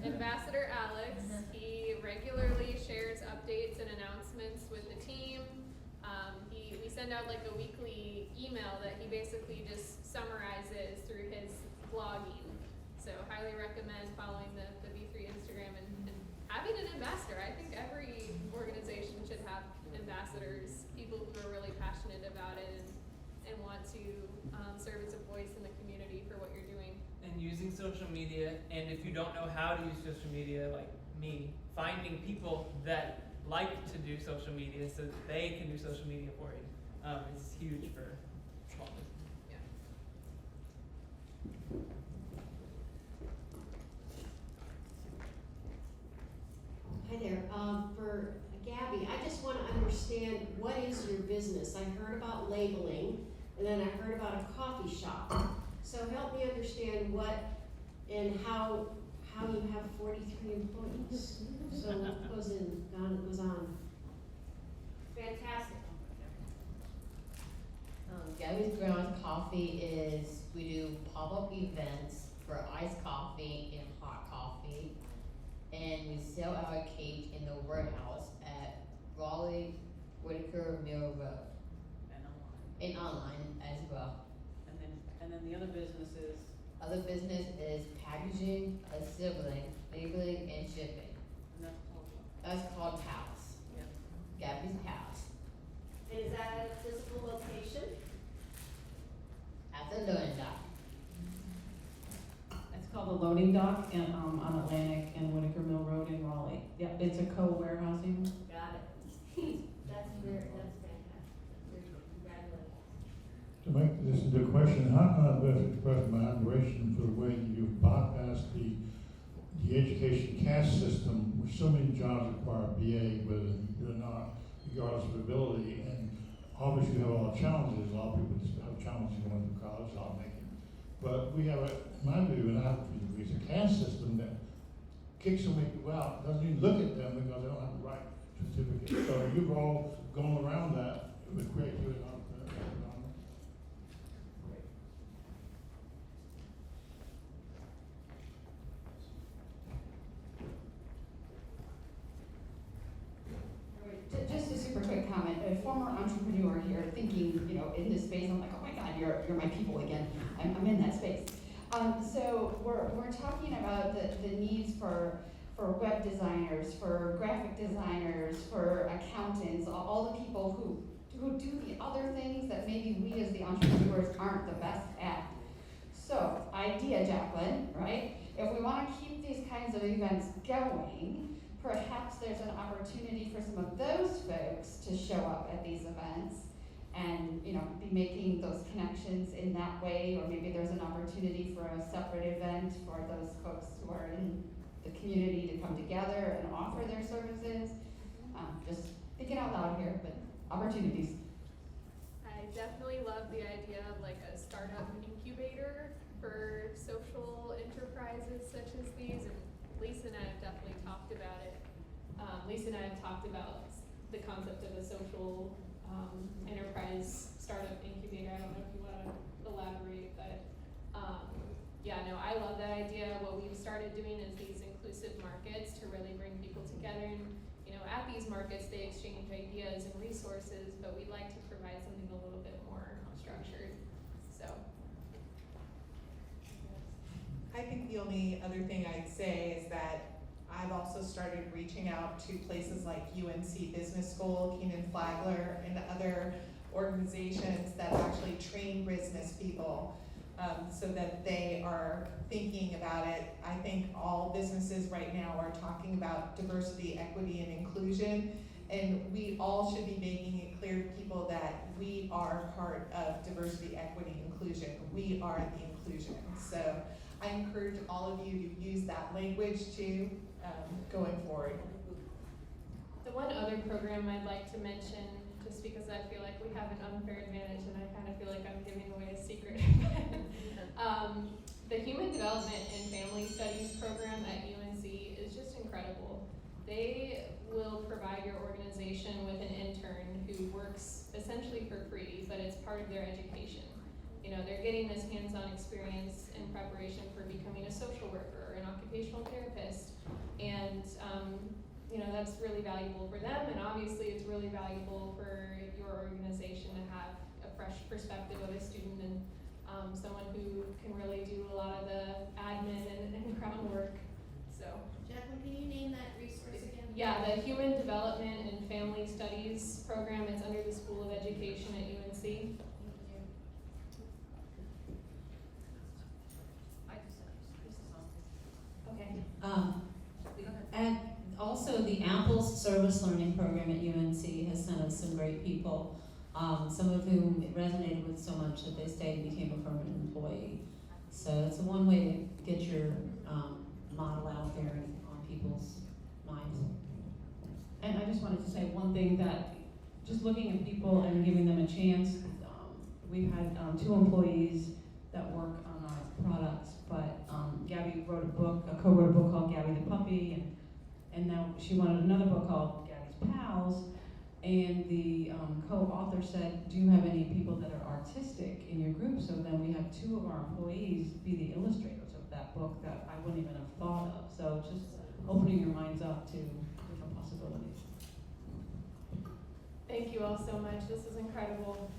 Ambassador Alex. He regularly shares updates and announcements with the team. We send out like a weekly email that he basically just summarizes through his blogging. So highly recommend following the B3 need an ambassador. I think every organization should have ambassadors, people who are really passionate about it and want to serve as a voice in the community for what you're doing. And using social media, and if you don't know how to use social media, like me, finding people that like to do social media so that they can do social media for you is huge for small business. Hi there. For Gabi, I just want to understand what is your business? I heard about labeling, and then I heard about a coffee shop. So help me understand what and how you have 43 employees. So what goes on? Fantastic. Gabi's Ground Coffee is, we do pop-up events for iced coffee and hot coffee. And we sell our cake in the warehouse at Raleigh Whitaker Mill Road. And online as well. And then the other business is? Other business is packaging, assembling, labeling, and shipping. And that's called what? That's called Palace. Yeah. Gabi's Palace. And is that at a physical location? At the loading dock. It's called the loading dock and, on Atlantic and Whitaker Mill Road in Raleigh. Yep, it's a co-warehousing. Got it. That's fantastic. Congratulations. To make this into a question, how can I best express my admiration for the way that you've bypassed the education caste system, where so many jobs require a BA, but you're not, regardless of ability, and obviously you have a lot of challenges. A lot of people just have challenges going through college, not making. But we have, in my view, and I have 3 degrees, a caste system that kicks so many people out, doesn't even look at them because they don't have the right certificate. So you've all gone around that with creativity and entrepreneurship. Just a super quick comment. A former entrepreneur here, thinking, in this space, I'm like, oh my God, you're my people again. I'm in that space. So we're talking about the needs for web designers, for graphic designers, for accountants, all the people who do the other things that maybe we as the entrepreneurs aren't the best at. So, idea, Jacqueline, right? If we want to keep these kinds of events going, perhaps there's an opportunity for some of those folks to show up at these events and be making those connections in that way, or maybe there's an opportunity for a separate event for those folks who are in the community to come together and offer their services. Just thinking out loud here, but opportunities. I definitely love the idea of like a startup incubator for social enterprises such as these, and Lisa and I have definitely talked about it. Lisa and I have talked about the concept of a social enterprise startup incubator. I don't know if you want to elaborate, but I love that idea. What we've started doing is these inclusive markets to really bring people together. And at these markets, they exchange ideas and resources, but we'd like to provide something a little bit more structured. So. I think the only other thing I'd say is that I've also started reaching out to places like UNC Business School, Keenan Flagler, and other organizations that actually train business people so that they are thinking about it. I think all businesses right now are talking about diversity, equity, and inclusion, and we all should be making it clear to people that we are part of diversity, equity, inclusion. We are the inclusion. So I encourage all of you to use that language too, going forward. The one other program I'd like to mention, just because I feel like we have an unfair advantage and I kind of feel like I'm giving away a secret. The Human Development and Family Studies program at UNC is just incredible. They will provide your organization with an intern who works essentially for free, but it's part of their education. They're getting this hands-on experience in preparation for becoming a social worker or an occupational therapist. And, that's really valuable for them. And obviously it's really valuable for your organization to have a fresh perspective of a student and someone who can really do a lot of the admin and groundwork. So, Jacqueline, can you name that resource again? yeah, the Human Development and Family Studies program, it's under the School of Education at UNC. Okay. And also the Apples Service Learning Program at UNC has sent us some great people, some of whom it resonated with so much that they stayed and became a permanent employee. So it's one way to get your model out there on people's minds. And I just wanted to say one thing, that just looking at people and giving them a chance, we've had 2 employees that work on our products, but Gabi wrote a book, co-wrote a book called Gabi the Puppy, and now she wanted another book called Gabi's Pals, and the co-author said, do you have any people that are artistic in your group? So then we have 2 of our employees be the illustrators of that book that I wouldn't even have thought of. So just opening your minds up to different possibilities. Thank you all so much. This is incredible.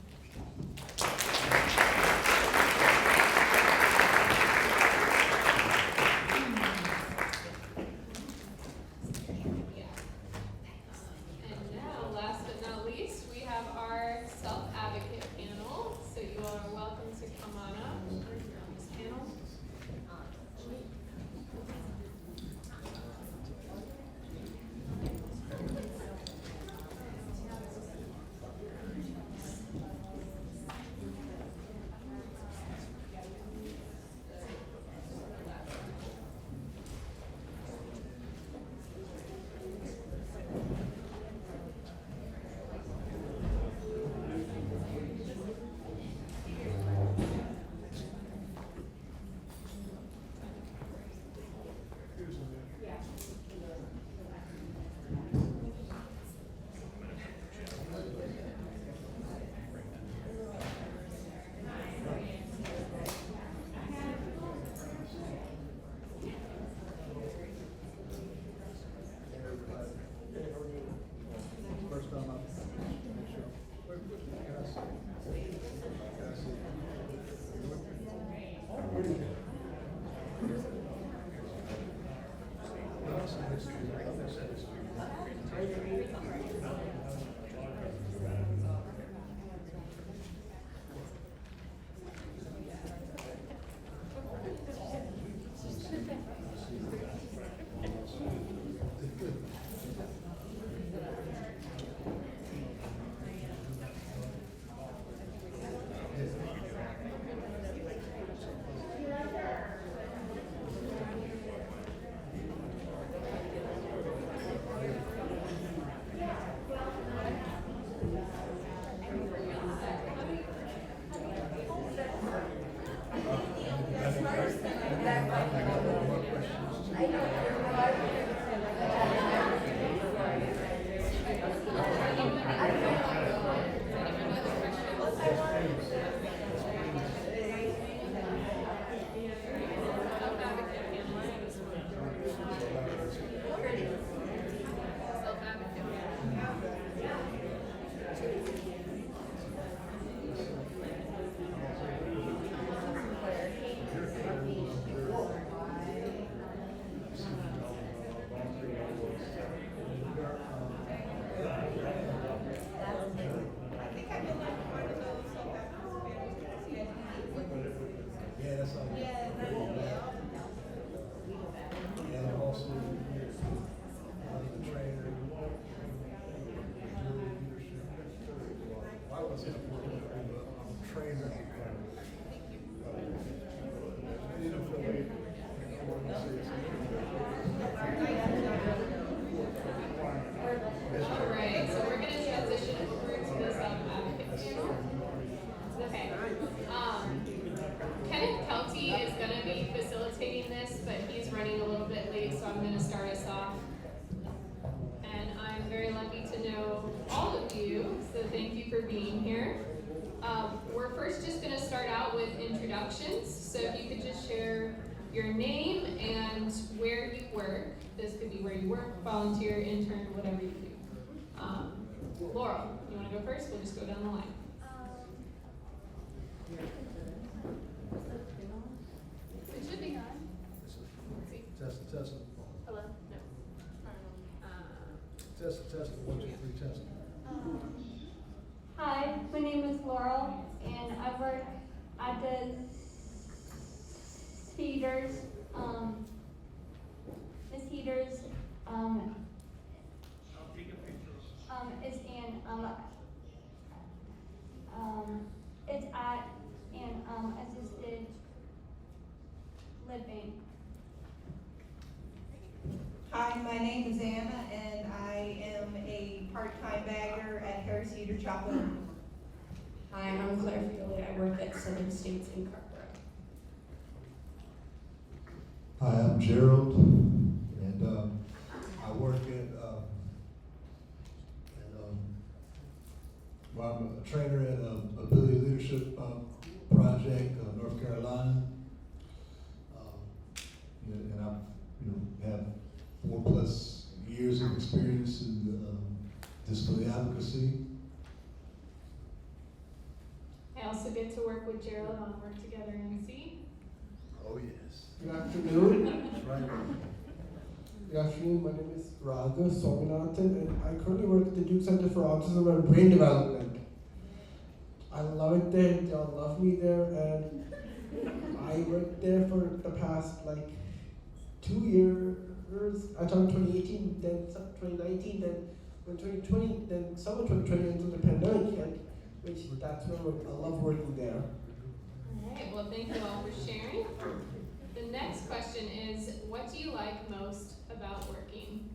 And now, last but not least, we have our self-advocate panel. So you all are welcome to come on up on this panel. Alright, so we're gonna transition over to the self-advocate panel. Okay. Kenneth Kelty is gonna be facilitating this, but he's running a little bit late, so I'm gonna start us off. And I'm very lucky to know all of you, so thank you for being here. We're first just gonna start out with introductions, so if you could just share your name and where you work. This could be where you work, volunteer, intern, whatever you do. Laurel, you wanna go first? We'll just go down the line. It should be on. Test. Heaters, Miss Heaters, is an, it's at an, assisted living. Hi, my name is Anna, and I am a part-time bagger at Harris Heater Chapel. Hi, I'm Claire Fioli. I work at Southern States in Carrboro. Hi, I'm Gerald, and I work well, I'm a trainer at Ability Leadership Project, North Carolina. And I have 4+ years of experience in disability advocacy. I also get to work with Gerald on Work Together NC. Oh yes. Good afternoon. That's right. Good afternoon. My name is Radha Somanathan, and I currently work at the Duke Center for Autism and Brain Development. I love it there. They all love me there, and I worked there for the past 2 years. I started 2018, then 2019, then 2020, then summer 2020 until the pandemic hit, which that's where I love working there. All right, well, thank you all for sharing. The next question is, what do you like most about working?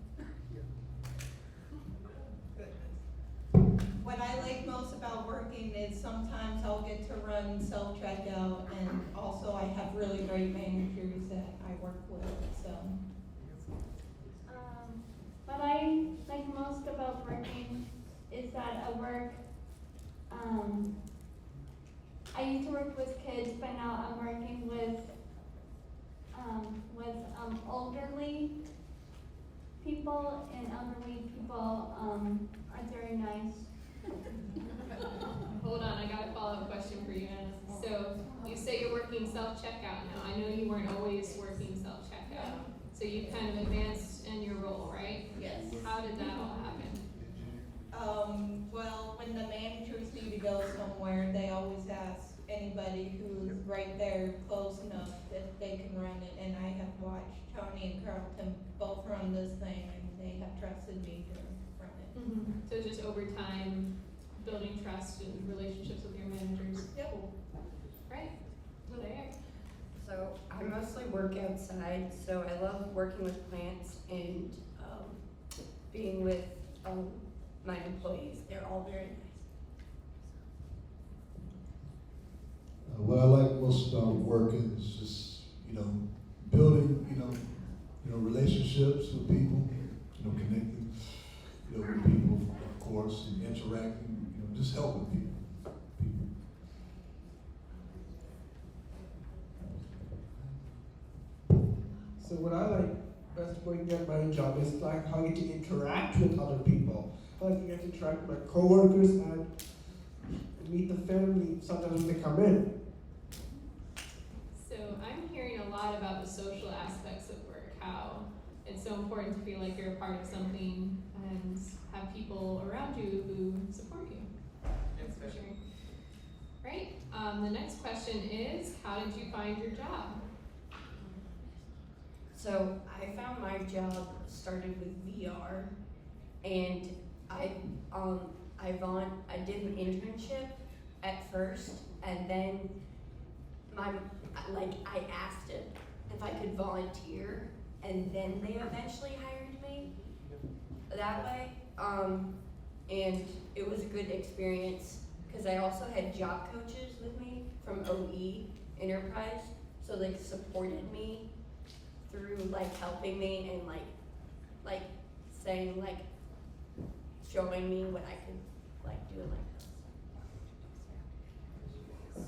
What I like most about working is sometimes I'll get to run self-checkout, and also I have really great managers that I work with, so. What I like most about working is that at work, I used to work with kids, but now I'm working with elderly people, and elderly people are very nice. Hold on, I got a follow-up question for you, Anna. So you say you're working self-checkout now. I know you weren't always working self-checkout. So you kind of advanced in your role, right? Yes. How did that all happen? Well, when the managers need to go somewhere, they always ask anybody who's right there close enough that they can run it. And I have watched Toni and Carlton both run this thing, and they have trusted me to run it. Mm-hmm. So just over time, building trust and relationships with your managers. Yep. Cool. Right. There. So I mostly work outside, so I love working with plants and being with my employees. They're all very nice. What I like most about working is just, building, relationships with people, connecting, with people, of course, and interacting, just helping people. So what I like best working at my job is how I get to interact with other people. I like to get to interact with my coworkers and meet the family sometimes when they come in. So I'm hearing a lot about the social aspects of work, how it's so important to feel like you're a part of something and have people around you who support you. Thanks for sharing. Right. The next question is, how did you find your job? So I found my job started with VR, and I did an internship at first, and then I asked it if I could volunteer, and then they eventually hired me that way. And it was a good experience because I also had job coaches with me from OE Enterprise, so they supported me through helping me and saying showing me what I could do in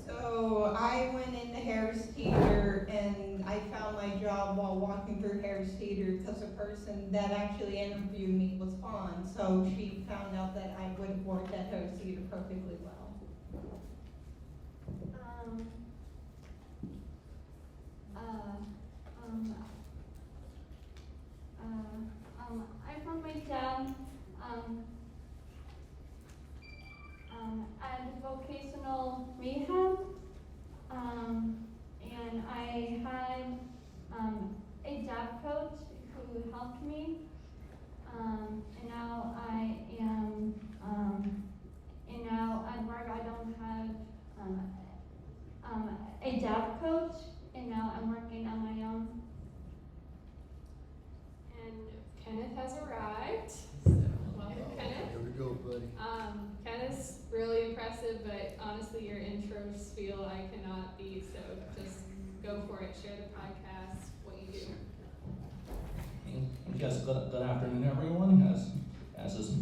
So I went into Harris Teeter, and I found my job while walking through Harris Teeter because the person that actually interviewed me was Fawn, so she found out that I would have worked at Harris Teeter perfectly well. I found my job at vocational rehab, and I had a job coach who helped me. And now at work I don't have a job coach, and now I'm working on my own. And Kenneth has arrived. So welcome, Kenneth. Here we go, buddy. Kenneth's really impressive, but honestly, your intro spiel I cannot beat. So just go for it. Share the podcast, what you do. Yes, good afternoon, everyone. As is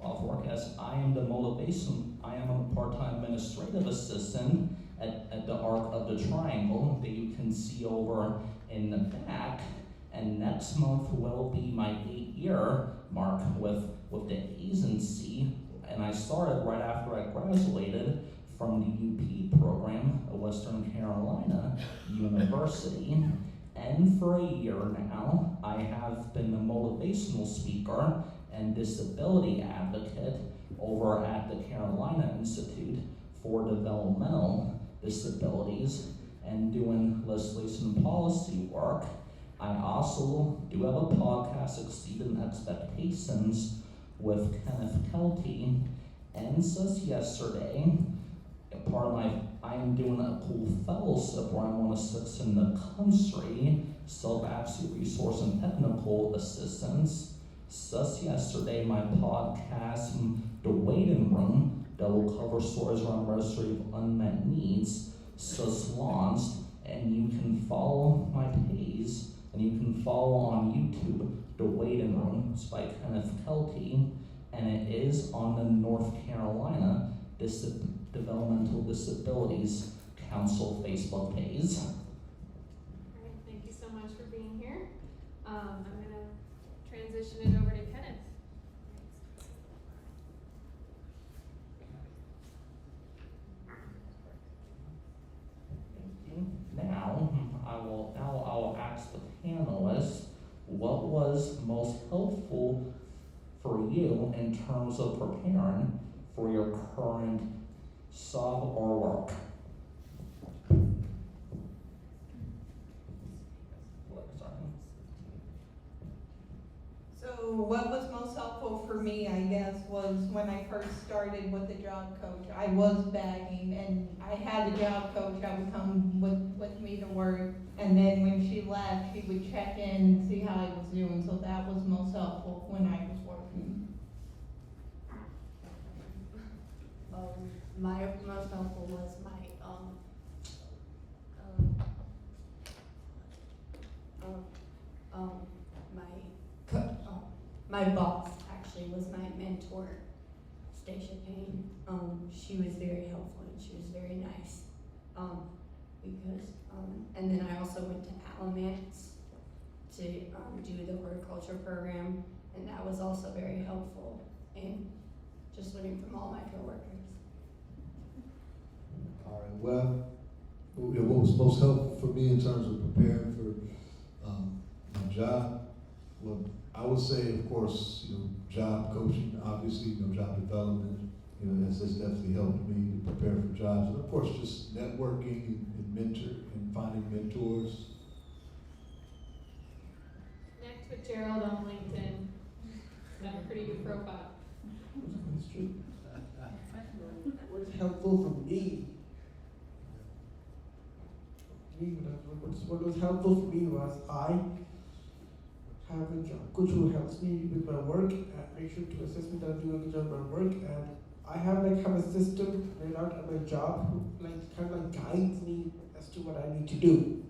off work, as I am the motivation, I am a part-time administrative assistant at the Arc of the Triangle that you can see over in the back. And next month will be my 8-year mark with the agency. And I started right after I graduated from the UP program at Western Carolina University. And for a year now, I have been a motivational speaker and disability advocate over at the Carolina Institute for Developmental Disabilities and doing legislation policy work. I also do have a podcast, Exceeding Expectations, with Kenneth Kelty. And since yesterday, I am doing a cool fellowship where I'm one of 6 in the country, self-advocacy resource and technical assistance. Since yesterday, my podcast, The Waiting Room, that will cover stories around registry of unmet needs, just launched, and you can follow my page, and you can follow on YouTube, The Waiting Room. It's by Kenneth Kelty, and it is on the North Carolina Developmental Disabilities Council Facebook page. All right, thank you so much for being here. I'm gonna transition it over to Kenneth. Now I will ask the panelists, what was most helpful for you in terms of preparing for your current job or work? So what was most helpful for me, I guess, was when I first started with the job coach. I was bagging, and I had a job coach that would come with me to work, and then when she left, she would check in and see how I was doing, so that was most helpful when I was working. My most helpful was my boss actually was my mentor, Stacia Payne. She was very helpful and she was very nice. And then I also went to Alamance to do the horticulture program, and that was also very helpful, and just learning from all my coworkers. All right, well, what was most helpful for me in terms of preparing for my job? Well, I would say, of course, job coaching, obviously, job development, that's definitely helped me to prepare for jobs. And of course, just networking and finding mentors. Connect with Gerald on LinkedIn. Got a pretty good profile. That's true. What's helpful for me? What was helpful for me was I have a job coach who helps me with my work and make sure to assess me that I'm doing a good job at my work, and I have a system laid out at my job who kind of guides me as to what I need to do.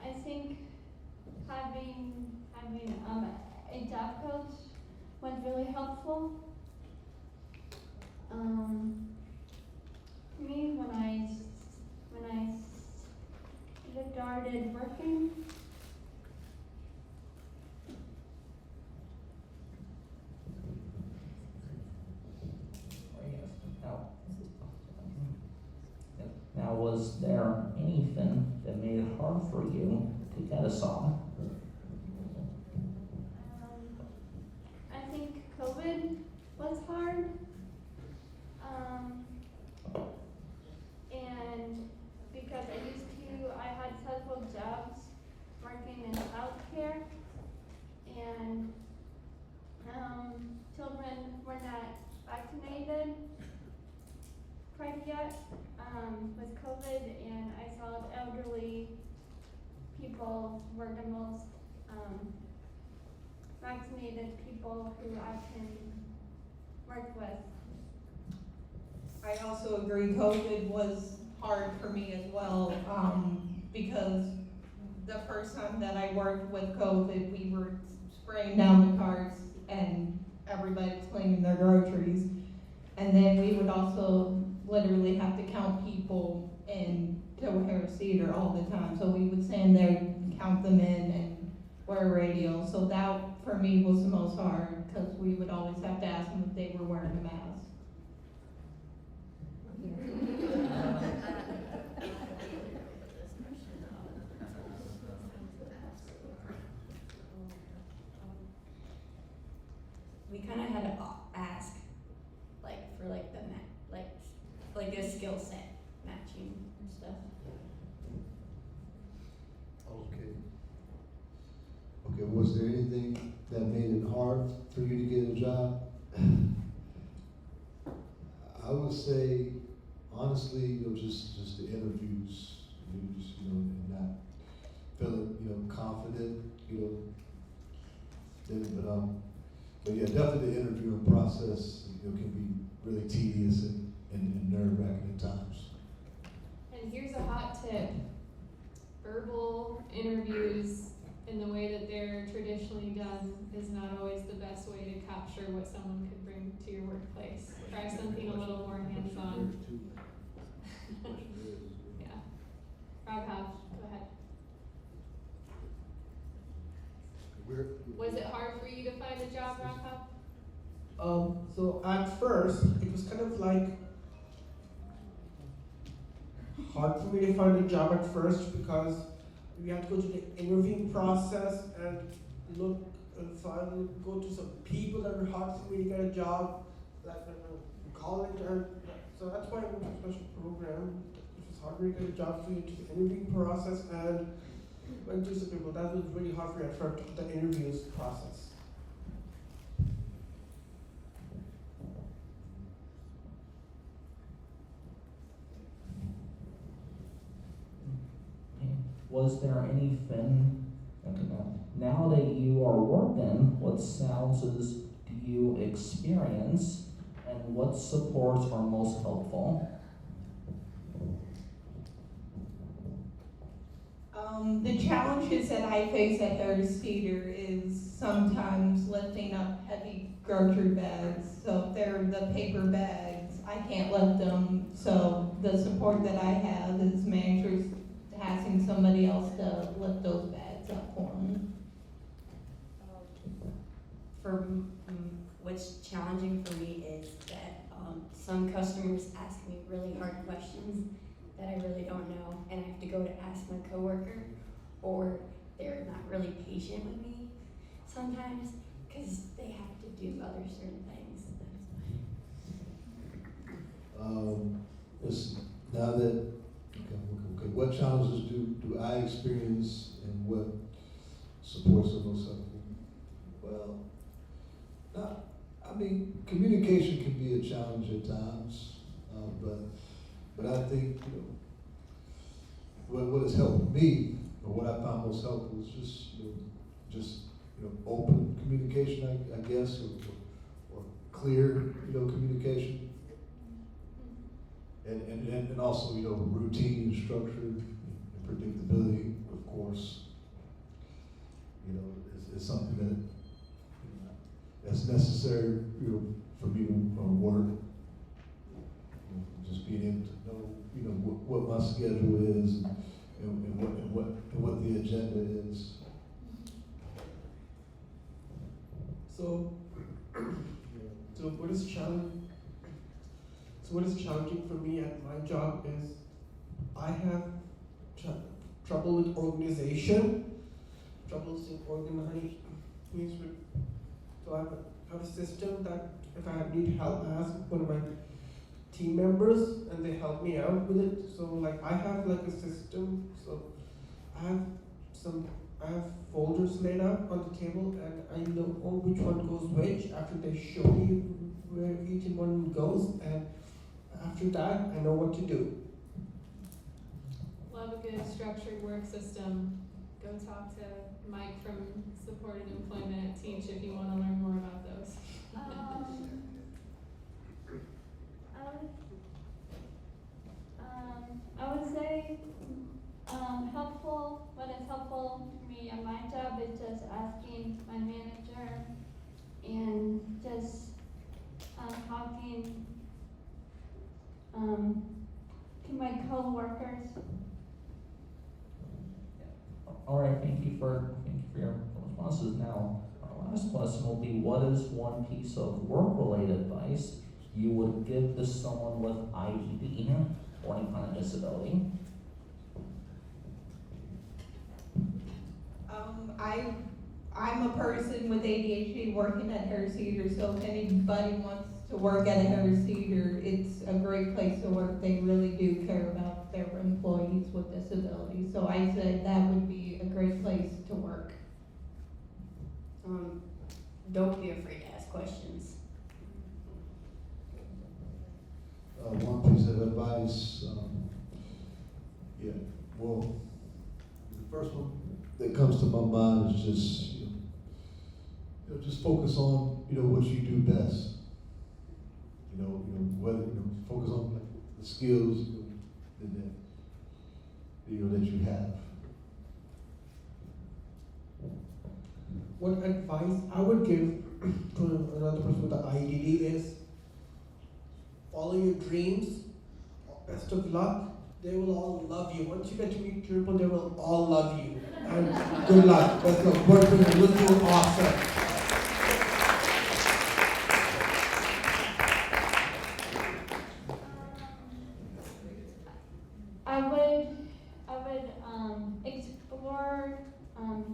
I think having a job coach was really helpful. For me, when I started working, Now, was there anything that made it hard for you to get a job? I think COVID was hard. were the most vaccinated people who I can work with. I also agree COVID was hard for me as well, because the first time that I worked with COVID, we were spraying down the carts and everybody was claiming their groceries. And then we would also literally have to count people in Harris Theater all the time. So we would stand there and count them in and wear a radio. So that for me was the most hard because we would always have to ask them if they were wearing a mask. We kind of had to ask, like, for like the like a skill set matching and stuff. Okay. Okay, was there anything that made it hard for you to get a job? I would say, honestly, just the interviews, and not feeling, confident, but yeah, definitely the interviewing process, can be really tedious and nerve-wracking at times. And here's a hot tip. Verbal interviews in the way that they're traditionally done is not always the best way to capture what someone could bring to your workplace. Try something a little more hands-on. Yeah. Rob, go ahead. Was it hard for you to find a job, Rob? So at first, it was kind of like hard for me to find a job at first because we had to go to the interviewing process and look and finally go to some people that were hard for me to get a job, like college, and so that's why I went to a special program. It was hard for me to get a job through the interviewing process and went to some people. That was really hard for me at first, the interviews process. Was there anything, now that you are working, what challenges do you experience and what supports are most helpful? The challenges that I face at Harris Theater is sometimes lifting up heavy grocery bags. So if they're the paper bags, I can't lift them. So the support that I have is managers asking somebody else to lift those bags up for me. What's challenging for me is that some customers ask me really hard questions that I really don't know, and I have to go to ask my coworker, or they're not really patient with me sometimes because they have to do other certain things. Now that, okay, what challenges do I experience and what supports are most helpful? Well, communication can be a challenge at times, but I think, what has helped me, or what I found most helpful is just open communication, I guess, or clear, communication. And also, routine and structure and predictability, of course, is something that's necessary, for me to work. Just being able to know, what my schedule is and what the agenda is. So what is challenging? So what is challenging for me at my job is I have trouble with organization, trouble staying organized. So I have a system that if I need help, I ask one of my team members and they help me out with it. So I have a system. So I have folders laid out on the table and I know which one goes which after they show me where each one goes, and after that I know what to do. Love a good structured work system. go talk to Mike from Supported Employment at Teach if you want to learn more about those. I would say helpful. What is helpful for me at my job is just asking my manager and just talking to my coworkers. All right, thank you for your responses. Now, our last question will be: what is one piece of work-related advice you would give to someone with IED or any kind of disability? I'm a person with ADHD working at Harris Teeter, so if anybody wants to work at Harris Teeter, it's a great place to work. They really do care about their employees with disabilities, so I said that would be a great place to work. Don't be afraid to ask questions. One piece of advice, well, the first one that comes to my mind is just, just focus on, what you do best. Whether, focus on the skills that you have. What advice I would give to another person with the IED is follow your dreams. Best of luck. They will all love you. Once you get to meet people, they will all love you. And good luck. Best of luck. Working with you, awesome. Explore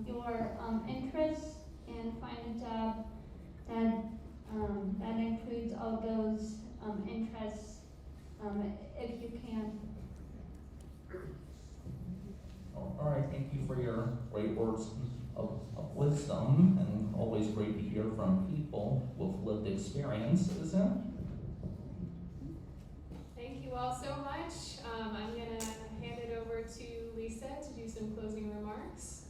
your interests and find a job that includes all those interests if you can. All right, thank you for your great words of wisdom, and always great to hear from people with lived experiences. Thank you all so much. I'm going to hand it over to Lisa to do some closing remarks.